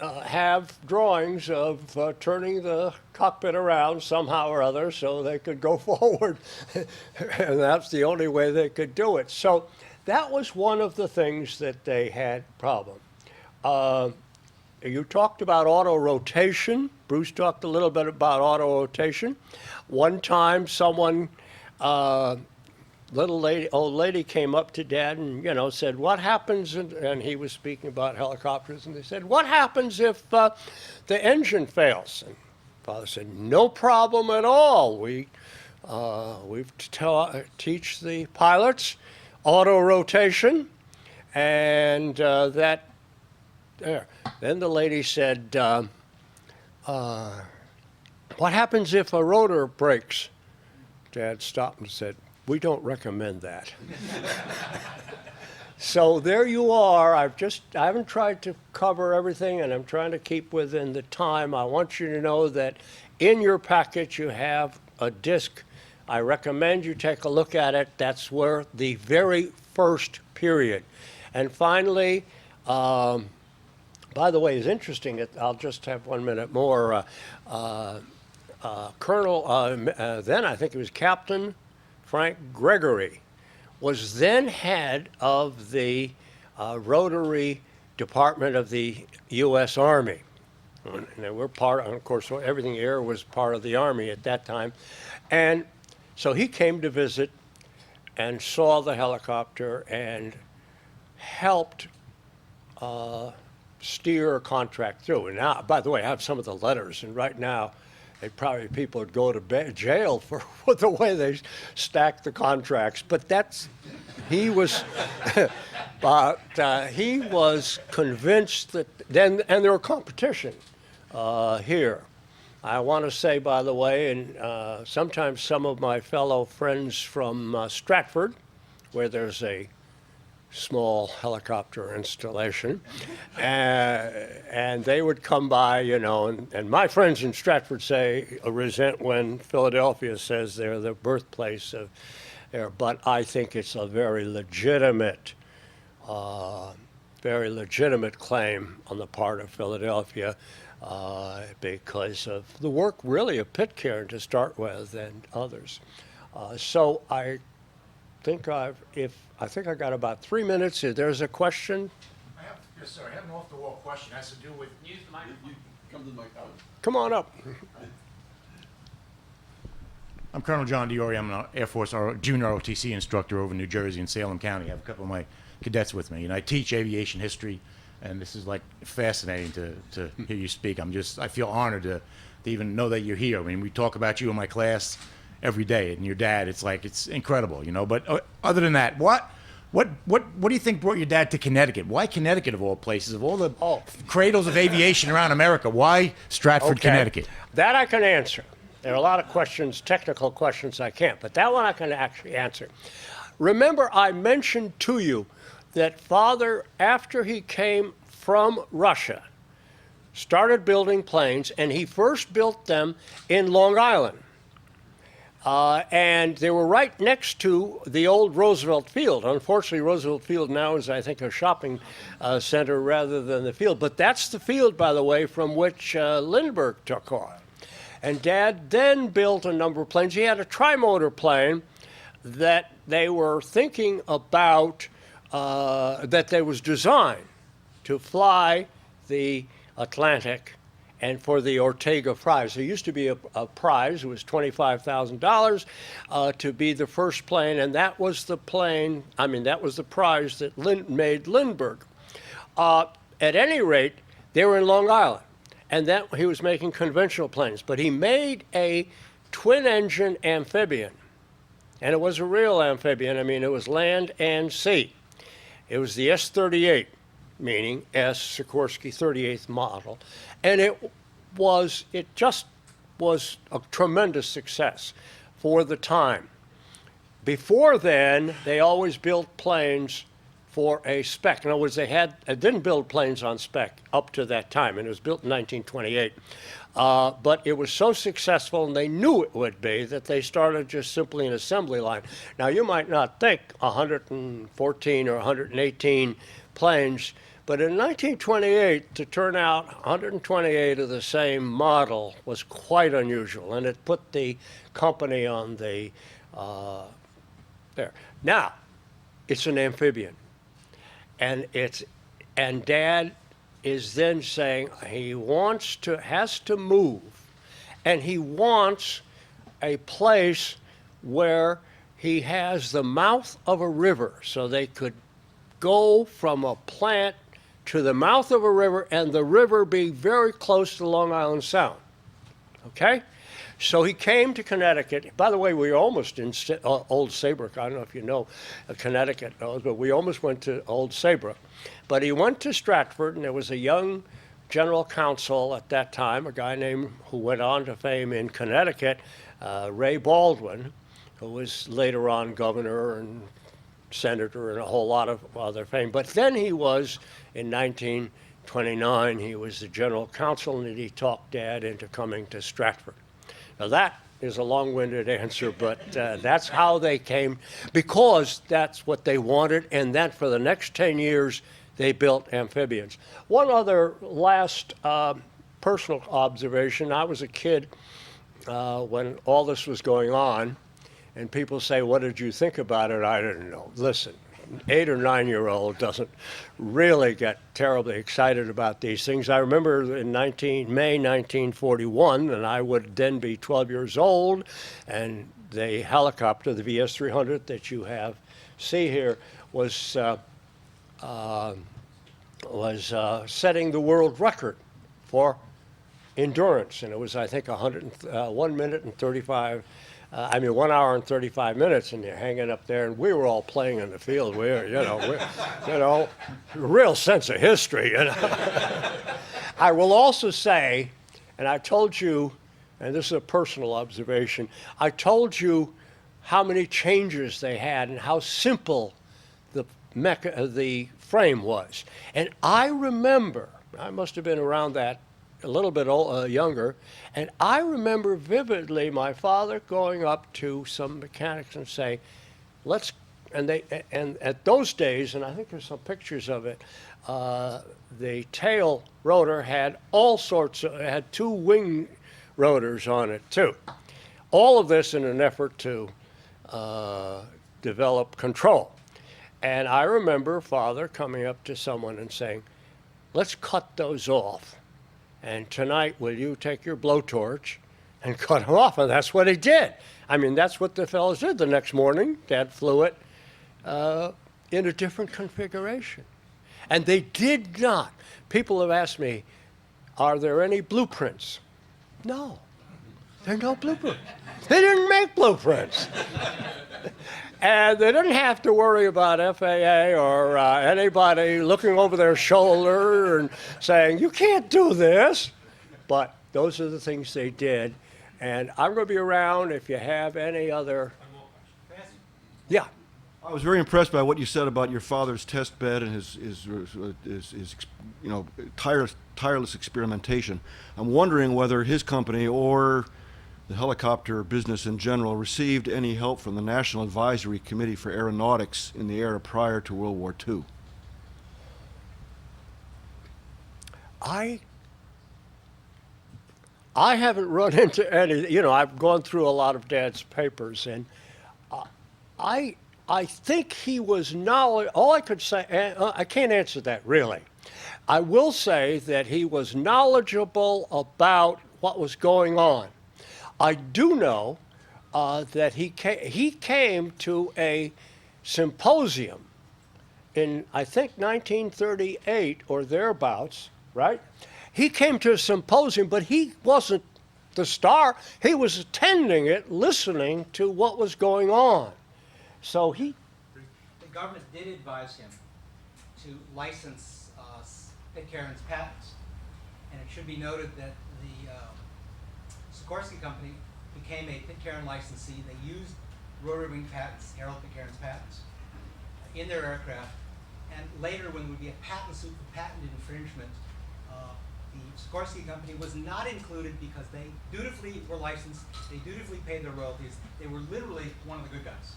have drawings of turning the cockpit around somehow or other so they could go forward. And that's the only way they could do it. So that was one of the things that they had problem. You talked about auto rotation. Bruce talked a little bit about auto rotation. One time someone, old lady came up to Dad and, said, what happens, and he was speaking about helicopters, and they said, what happens if the engine fails? And Father said, no problem at all. We teach the pilots auto rotation, and that, there. Then the lady said, what happens if a rotor breaks? Dad stopped and said, we don't recommend that. So there you are. I haven't tried to cover everything, and I'm trying to keep within the time. I want you to know that in your package you have a disc. I recommend you take a look at it. That's where the very first period. And finally, by the way, it's interesting. I'll just have 1 minute more. Colonel, then I think it was Captain Frank Gregory, was then head of the Rotary Department of the U.S. Army. And they were of course, everything air was part of the Army at that time. And so he came to visit and saw the helicopter and helped steer a contract through. And now, by the way, I have some of the letters, and right now, people would go to jail for the way they stacked the contracts. But he was, he was convinced that then, and there were competition here. I want to say, by the way, and sometimes some of my fellow friends from Stratford where there's a small helicopter installation, and they would come by, you know, and my friends in Stratford resent when Philadelphia says they're the birthplace of there, but I think it's a very legitimate claim on the part of Philadelphia because of the work really of Pitcairn to start with and others. So I think I got about 3 minutes. If there's a question, Yes, sir. I have an off-the-wall question. It has to do with. You come to the microphone. come on up. I'm Colonel John Diori. I'm an Air Force junior ROTC instructor over in New Jersey in Salem County. I have a couple of my cadets with me, and I teach aviation history. And this is like fascinating to hear you speak. I feel honored to even know that you're here. I mean, we talk about you in my class every day, and your dad. It's incredible, you know. But other than that, what do you think brought your dad to Connecticut? Why Connecticut of all places, of all the cradles of aviation around America? Why Stratford, Okay. Connecticut? That I can answer. There are a lot of questions, technical questions I can't, but that one I can actually answer. Remember, I mentioned to you that Father, after he came from Russia, started building planes, and he first built them in Long Island. And they were right next to the old Roosevelt Field. Unfortunately, Roosevelt Field now is, I think, a shopping center rather than the field. But that's the field, by the way, from which Lindbergh took off. And Dad then built a number of planes. He had a trimotor plane that they were thinking about, that they was designed to fly the Atlantic and for the Ortega prize. There used to be a prize. It was $25,000 to be the first plane, and that was the plane, that was the prize that made Lindbergh. At any rate, they were in Long Island, and that he was making conventional planes. But he made a twin-engine amphibian, and it was a real amphibian. It was land and sea. It was the S-38, meaning S. Sikorsky 38th model, and it just was a tremendous success for the time. Before then, they always built planes for a spec. In other words, they didn't build planes on spec up to that time, and it was built in 1928. But it was so successful, and they knew it would be, that they started just simply an assembly line. Now, you might not think 114 or 118 planes, but in 1928, to turn out 128 of the same model was quite unusual, and it put the company on the there. Now, it's an amphibian, and Dad is then saying he has to move, and he wants a place where he has the mouth of a river, so they could go from a plant to the mouth of a river, and the river be very close to Long Island Sound. Okay? So he came to Connecticut. By the way, we were almost in Old Saybrook. I don't know if you know Connecticut, but we almost went to Old Saybrook. But he went to Stratford, and there was a young general counsel at that time, a guy who went on to fame in Connecticut, Ray Baldwin, who was later on governor and senator and a whole lot of other fame. But then he was, in 1929, he was the general counsel, and he talked Dad into coming to Stratford. Now that is a long-winded answer, but that's how they came, because that's what they wanted, and then for the next 10 years, they built amphibians. One other last personal observation. I was a kid when all this was going on, and people say, what did you think about it? I didn't know. Listen, 8 or 9-year-old doesn't really get terribly excited about these things. I remember in May 1941, and I would then be 12 years old, and the helicopter, the VS-300 that you see here, was setting the world record for endurance, and it was, I think, 1 minute and 35. 1 hour and 35 minutes, and you're hanging up there, and we were all playing in the field. Real sense of history. I will also say, and I told you, and this is a personal observation, I told you how many changes they had and how simple the frame was. And I remember, I must have been around that a little bit younger, and I remember vividly my father going up to some mechanics and saying, let's, and at those days, and I think there's some pictures of it, the tail rotor had all sorts of, it had 2 wing rotors on it too. All of this in an effort to develop control. And I remember Father coming up to someone and saying, let's cut those off. And tonight, will you take your blowtorch and cut them off? And that's what he did. I mean, that's what the fellows did. The next morning, Dad flew it in a different configuration. And they did not. People have asked me, are there any blueprints? No, there are no blueprints. They didn't make blueprints. And they didn't have to worry about FAA or anybody looking over their shoulder and saying, you can't do this. But those are the things they did. And I'm going to be around if you have any other. Yeah. I was very impressed by what you said about your father's test bed and his tireless experimentation. I'm wondering whether his company or the helicopter business in general received any help from the National Advisory Committee for Aeronautics in the era prior to World War II. I haven't run into any, I've gone through a lot of Dad's papers, and I think he was knowledgeable. All I could say, I can't answer that really. I will say that he was knowledgeable about what was going on. I do know that he came to a symposium in, I think, 1938 or thereabouts, right? He came to a symposium, but he wasn't the star. He was attending it, listening to what was going on. So the government did advise him to license Pitcairn's patents. And it should be noted that the Sikorsky Company became a Pitcairn licensee. They used Rotary Wing patents, Harold Pitcairn's patents, in their aircraft. And later, when there would be a patent suit for patent infringement, the Sikorsky Company was not included because they dutifully were licensed, they dutifully paid their royalties. They were literally one of the good guys.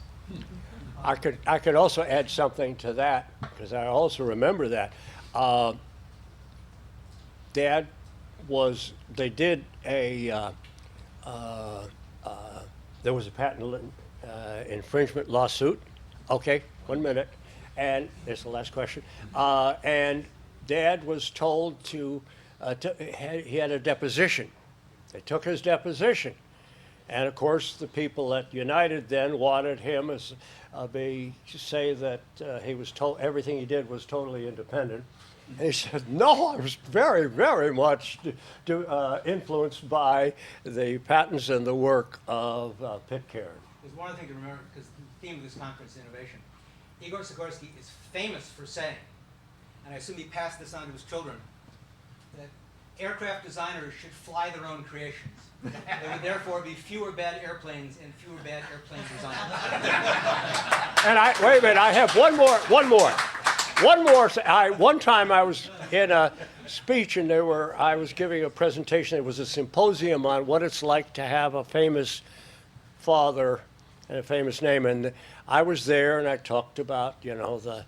I could also add something to that, because I also remember that. Dad they did a, there was a patent infringement lawsuit. Okay, 1 minute. And there's the last question. And Dad was told he had a deposition. They took his deposition. And of course, the people at United then wanted him to say that he was told everything he did was totally independent. And he said, no, I was very, very much influenced by the patents and the work of Pitcairn. There's one other thing to remember, because the theme of this conference is innovation. Igor Sikorsky is famous for saying, and I assume he passed this on to his children, that aircraft designers should fly their own creations. There would therefore be fewer bad airplanes and fewer bad airplane designers. And wait a minute, I have one more. One time I was in a speech and I was giving a presentation. It was a symposium on what it's like to have a famous father and a famous name. And I was there and I talked about, the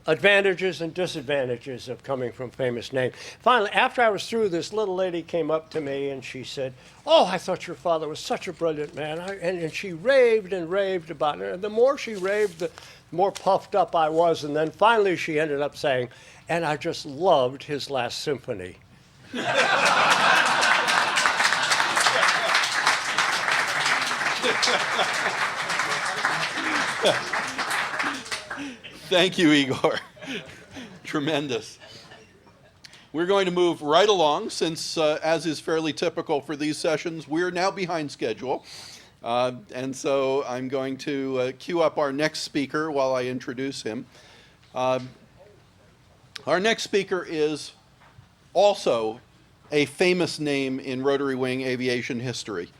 advantages and disadvantages of coming from famous name. Finally, after I was through, this little lady came up to me and she said, oh, I thought your father was such a brilliant man. And she raved and raved about it. And the more she raved, the more puffed up I was. And then finally she ended up saying, and I just loved his last symphony. Thank you, Igor. Tremendous. We're going to move right along since, as is fairly typical for these sessions, we're now behind schedule. And so I'm going to queue up our next speaker while I introduce him. Our next speaker is also a famous name in Rotary Wing aviation history.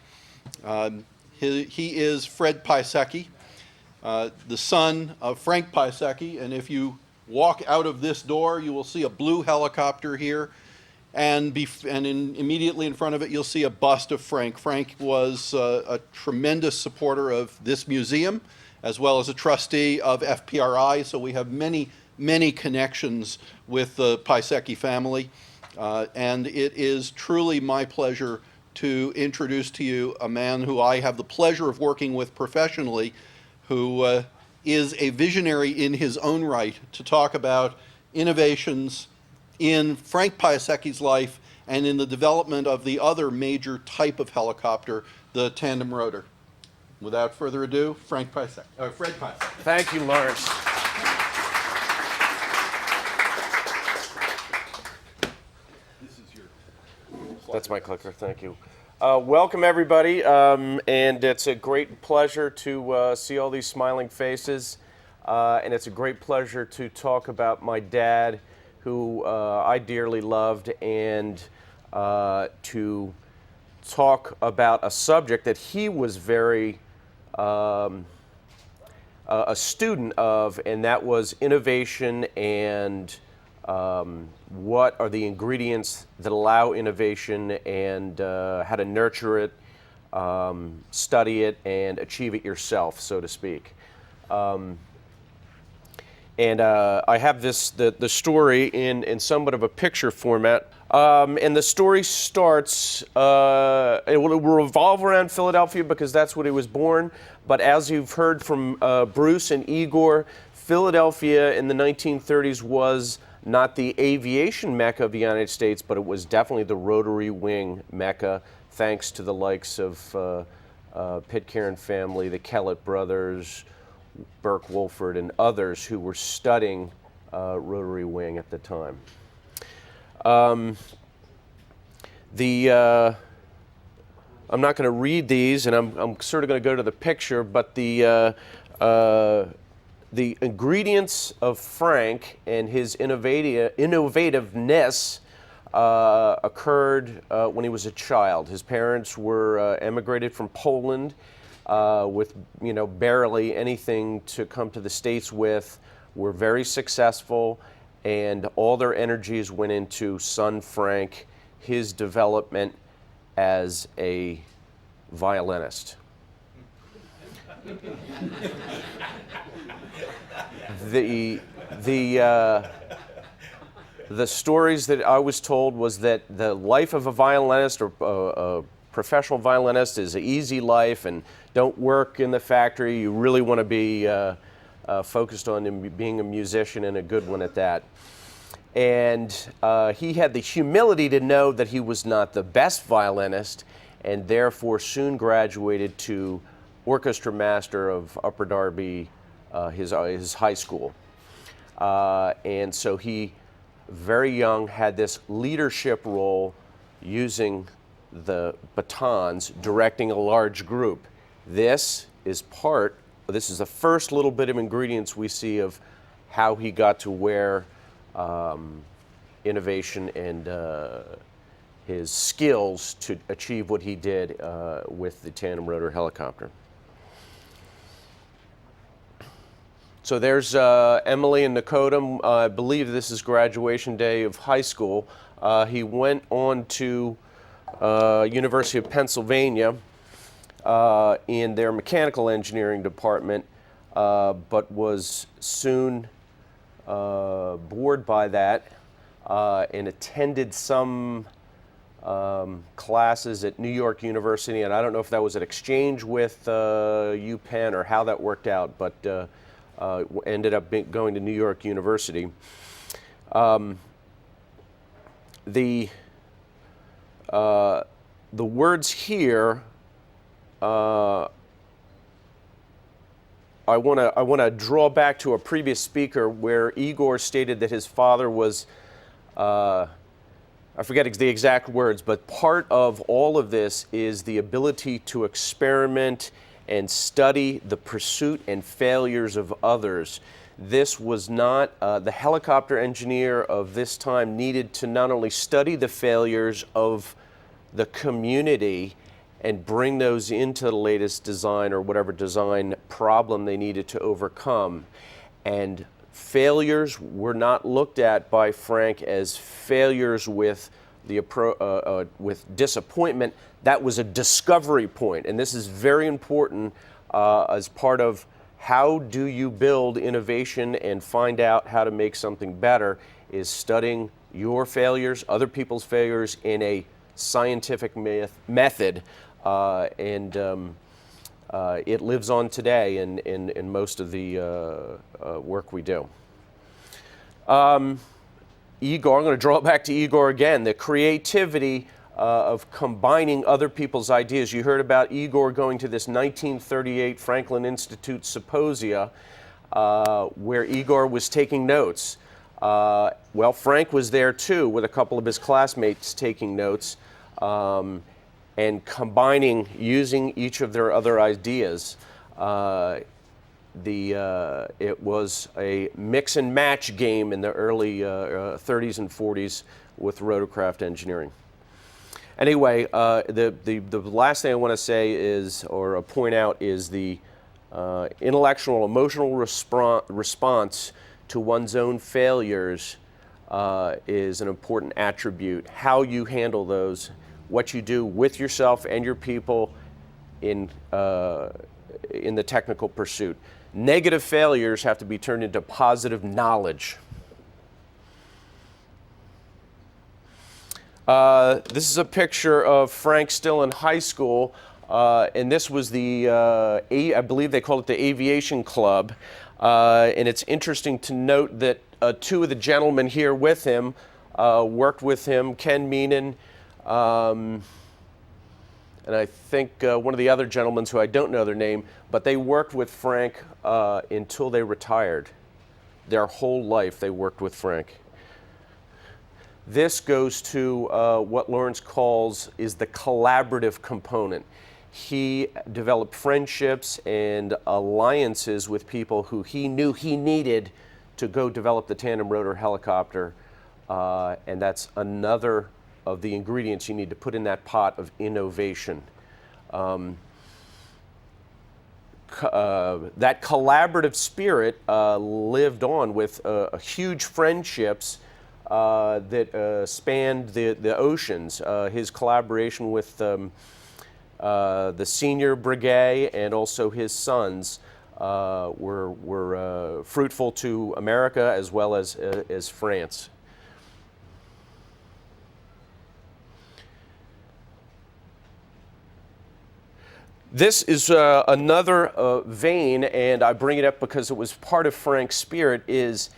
He is Fred Piasecki, the son of Frank Piasecki, and if you walk out of this door, you will see a blue helicopter here, and immediately in front of it, you'll see a bust of Frank. Frank was a tremendous supporter of this museum, as well as a trustee of FPRI, so we have many, many connections with the Piasecki family, and it is truly my pleasure to introduce to you a man who I have the pleasure of working with professionally, who is a visionary in his own right, to talk about innovations in Frank Piasecki's life and in the development of the other major type of helicopter, the tandem rotor. Without further ado, Fred Piasecki. Thank you, Lawrence. That's my clicker, thank you. Welcome, everybody, and it's a great pleasure to see all these smiling faces, and it's a great pleasure to talk about my dad, who I dearly loved, and to talk about a subject that he was very a student of, and that was innovation and what are the ingredients that allow innovation, and how to nurture it, study it, and achieve it yourself, so to speak. And I have the story in somewhat of a picture format. And the story starts, it will revolve around Philadelphia because that's where he was born. But as you've heard from Bruce and Igor, Philadelphia in the 1930s was not the aviation mecca of the United States, but it was definitely the Rotary Wing mecca, thanks to the likes of Pitcairn family, the Kellett brothers, Burke Wolford, and others who were studying Rotary Wing at the time. I'm not going to read these, and I'm sort of going to go to the picture, but the ingredients of Frank and his innovativeness occurred when he was a child. His parents were emigrated from Poland with barely anything to come to the States with, were very successful, and all their energies went into son Frank, his development as a violinist. The stories that I was told was that the life of a violinist or a professional violinist is an easy life, and don't work in the factory. You really want to be focused on being a musician, and a good one at that. And he had the humility to know that he was not the best violinist, and therefore soon graduated to orchestra master of Upper Darby, his high school. And so he, very young, had this leadership role using the batons, directing a large group. This is the first little bit of ingredients we see of how he got to where innovation and his skills to achieve what he did with the tandem rotor helicopter. So there's Emily and Nakodam. I believe this is graduation day of high school. He went on to University of Pennsylvania in their mechanical engineering department, but was soon bored by that and attended some classes at New York University, and I don't know if that was an exchange with UPenn or how that worked out, but ended up going to New York University. The words here, I want to draw back to a previous speaker where Igor stated that his father was, I forget the exact words, but part of all of this is the ability to experiment and study the pursuit and failures of others. This was not, the helicopter engineer of this time needed to not only study the failures of the community and bring those into the latest design or whatever design problem they needed to overcome. And failures were not looked at by Frank as failures with with disappointment. That was a discovery point, and this is very important as part of how do you build innovation and find out how to make something better, is studying your failures, other people's failures in a scientific method, and it lives on today in most of the work we do. Igor, I'm going to draw it back to Igor again, the creativity of combining other people's ideas. You heard about Igor going to this 1938 Franklin Institute symposia where Igor was taking notes. Well, Frank was there too with a couple of his classmates taking notes and combining, using each of their other ideas. It was a mix and match game in the early 30s and 40s with rotorcraft engineering. Anyway, the last thing I want to say is, or point out, is the intellectual, emotional response to one's own failures is an important attribute. How you handle those, what you do with yourself and your people in the technical pursuit. Negative failures have to be turned into positive knowledge. This is a picture of Frank still in high school, and this was the, I believe they call it the Aviation Club. And it's interesting to note that two of the gentlemen here with him worked with him, Ken Meenan, and I think one of the other gentlemen who I don't know their name, but they worked with Frank until they retired. Their whole life they worked with Frank. This goes to what Lawrence calls is the collaborative component. He developed friendships and alliances with people who he knew he needed to go develop the tandem rotor helicopter, and that's another of the ingredients you need to put in that pot of innovation. That collaborative spirit lived on with huge friendships that spanned the oceans. His collaboration with the senior brigade and also his sons were fruitful to America as well as France. This is another vein, and I bring it up because it was part of Frank's spirit, is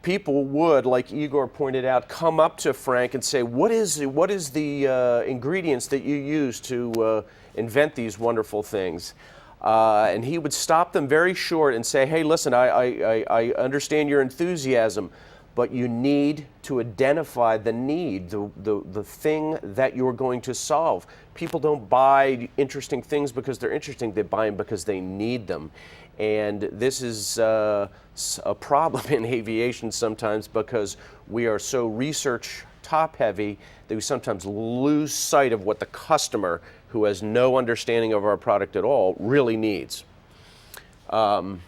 people would, like Igor pointed out, come up to Frank and say, what is the ingredients that you use to invent these wonderful things? And he would stop them very short and say, hey, listen, I understand your enthusiasm, but you need to identify the need, the thing that you're going to solve. People don't buy interesting things because they're interesting, they buy them because they need them. And this is a problem in aviation sometimes because we are so research top heavy that we sometimes lose sight of what the customer, who has no understanding of our product at all, really needs. The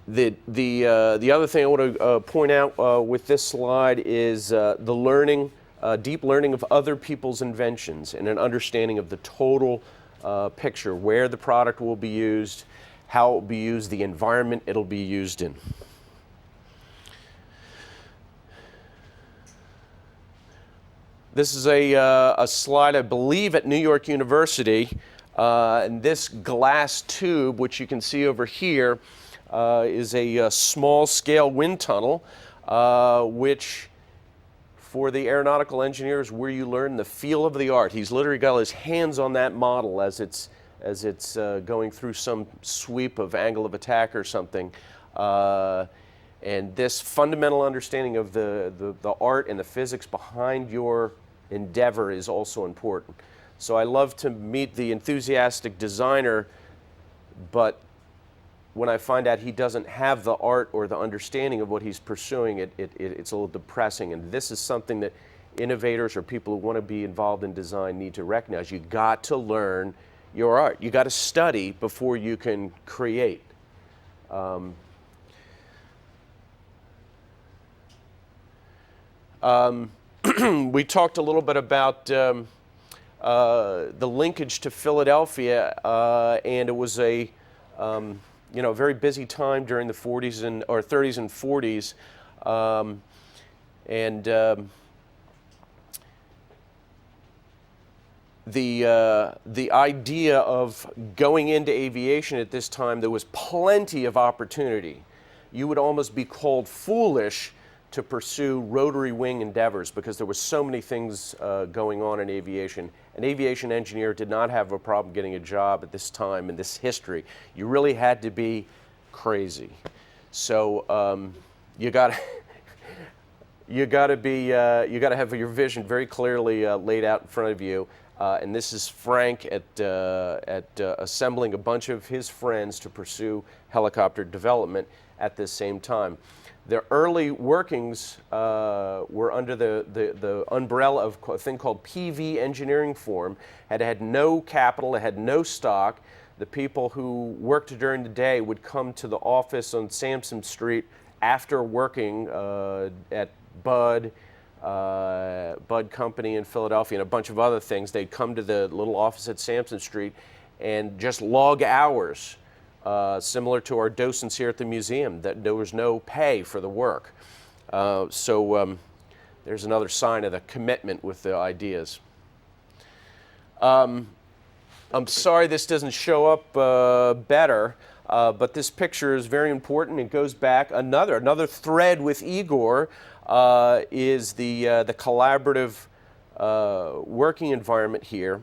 other thing I want to point out with this slide is the learning, deep learning of other people's inventions and an understanding of the total picture, where the product will be used, how it will be used, the environment it'll be used in. This is a slide, I believe, at New York University, and this glass tube, which you can see over here, is a small-scale wind tunnel, which, for the aeronautical engineers, where you learn the feel of the art. He's literally got his hands on that model as it's going through some sweep of angle of attack or something. And this fundamental understanding of the art and the physics behind your endeavor is also important. So I love to meet the enthusiastic designer, but when I find out he doesn't have the art or the understanding of what he's pursuing, it's a little depressing. And this is something that innovators or people who want to be involved in design need to recognize. You got to learn your art. You got to study before you can create. We talked a little bit about the linkage to Philadelphia, and it was a very busy time during the 40s and or 30s and 40s, the idea of going into aviation at this time, there was plenty of opportunity. You would almost be called foolish to pursue Rotary Wing endeavors because there were so many things going on in aviation. An aviation engineer did not have a problem getting a job at this time in this history. You really had to be crazy. So you got to have your vision very clearly laid out in front of you. And this is Frank at assembling a bunch of his friends to pursue helicopter development at this same time. The early workings were under the umbrella of a thing called PV engineering form. It had no capital, it had no stock. The people who worked during the day would come to the office on Sampson Street after working at Bud Company in Philadelphia and a bunch of other things. They'd come to the little office at Sampson Street and just log hours. Similar to our docents here at the museum, that there was no pay for the work. So there's another sign of the commitment with the ideas. I'm sorry this doesn't show up better, but this picture is very important. It goes back another thread with Igor is the collaborative working environment here.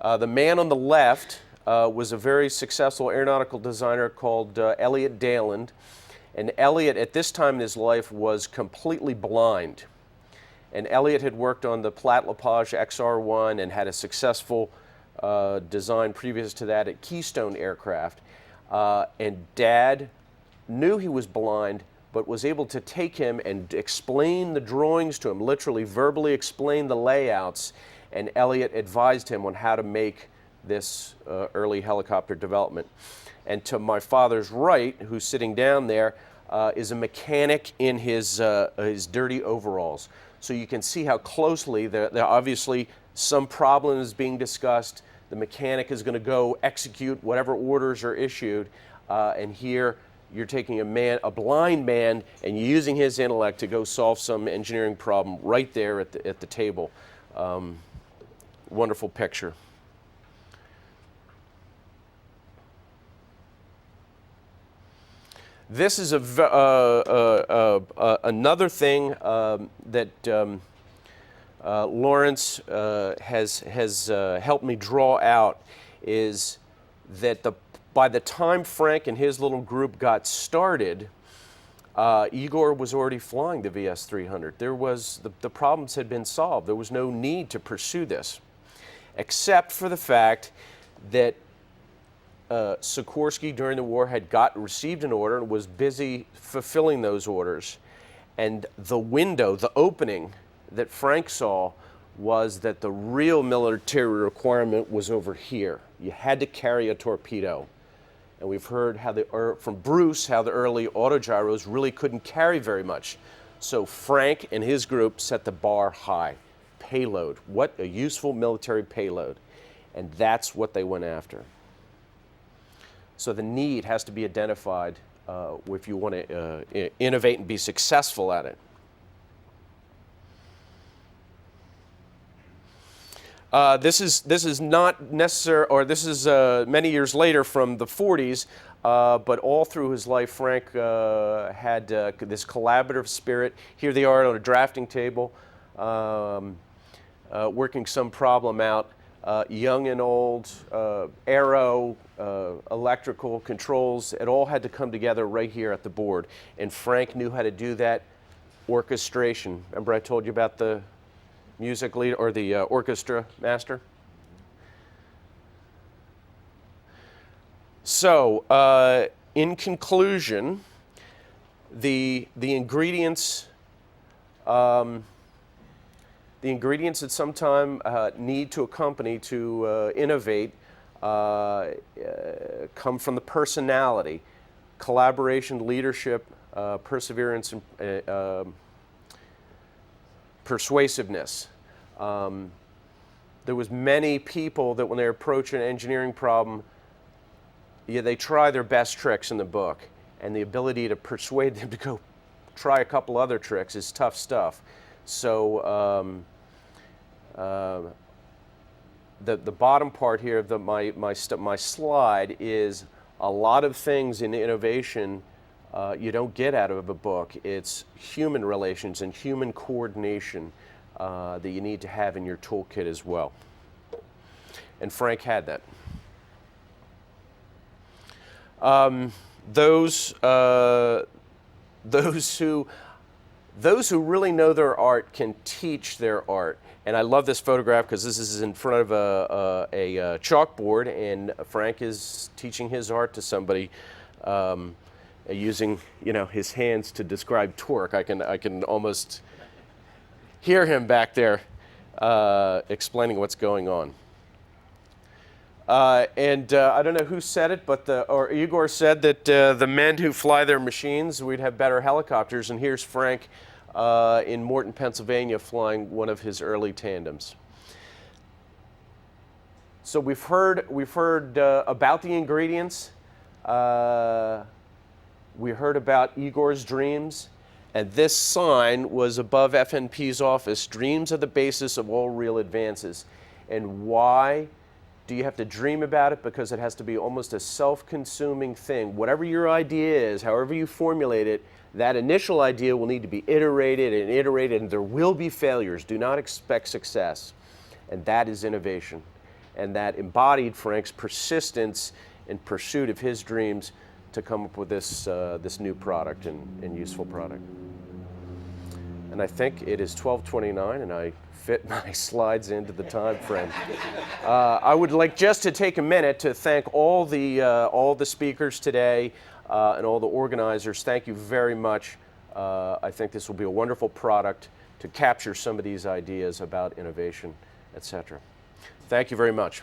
The man on the left was a very successful aeronautical designer called Elliot Daland. And Elliot, at this time in his life, was completely blind. And Elliot had worked on the Platt-Lepage XR-1 and had a successful design previous to that at Keystone Aircraft. And Dad knew he was blind, but was able to take him and explain the drawings to him, literally verbally explain the layouts. And Elliot advised him on how to make this early helicopter development. And to my father's right, who's sitting down there, is a mechanic in his dirty overalls. So you can see how closely there obviously some problem is being discussed. The mechanic is going to go execute whatever orders are issued, and here you're taking a blind man, and you're using his intellect to go solve some engineering problem right there at the table. Wonderful picture. This is another thing that Lawrence has helped me draw out, is that by the time Frank and his little group got started, Igor was already flying the VS-300. The problems had been solved. There was no need to pursue this, except for the fact that Sikorsky during the war had received an order and was busy fulfilling those orders. And the opening that Frank saw was that the real military requirement was over here. You had to carry a torpedo. And we've heard from Bruce how the early autogyros really couldn't carry very much. So Frank and his group set the bar high. Payload. What a useful military payload. And that's what they went after. So the need has to be identified if you want to innovate and be successful at it. This is not necessary, or this is many years later from the 40s, but all through his life, Frank had this collaborative spirit. Here they are on a drafting table, working some problem out. Young and old, aero, electrical controls, it all had to come together right here at the board. And Frank knew how to do that. Orchestration. Remember I told you about the music leader or the orchestra master? So, in conclusion, the ingredients the ingredients that sometimes need to accompany to innovate come from the personality, collaboration, leadership, perseverance, and persuasiveness. There was many people that when they approach an engineering problem, they try their best tricks in the book, and the ability to persuade them to go try a couple other tricks is tough stuff. So the bottom part here of my slide is a lot of things in innovation you don't get out of a book. It's human relations and human coordination that you need to have in your toolkit as well. And Frank had that. Those who really know their art can teach their art. And I love this photograph because this is in front of a chalkboard, and Frank is teaching his art to somebody using his hands to describe torque. I can almost hear him back there explaining what's going on. And I don't know who said it, but Igor said that the men who fly their machines, we'd have better helicopters. And here's Frank in Morton, Pennsylvania, flying one of his early tandems. So we've heard about the ingredients. We heard about Igor's dreams. And this sign was above FNP's office. Dreams are the basis of all real advances. And why do you have to dream about it? Because it has to be almost a self-consuming thing. Whatever your idea is, however you formulate it, that initial idea will need to be iterated, and there will be failures. Do not expect success. And that is innovation. And that embodied Frank's persistence in pursuit of his dreams to come up with this new product and useful product. And I think it is 12:29, and I fit my slides into the time frame. I would like just to take a minute to thank all the speakers today and all the organizers. Thank you very much. I think this will be a wonderful product to capture some of these ideas about innovation, etc. Thank you very much.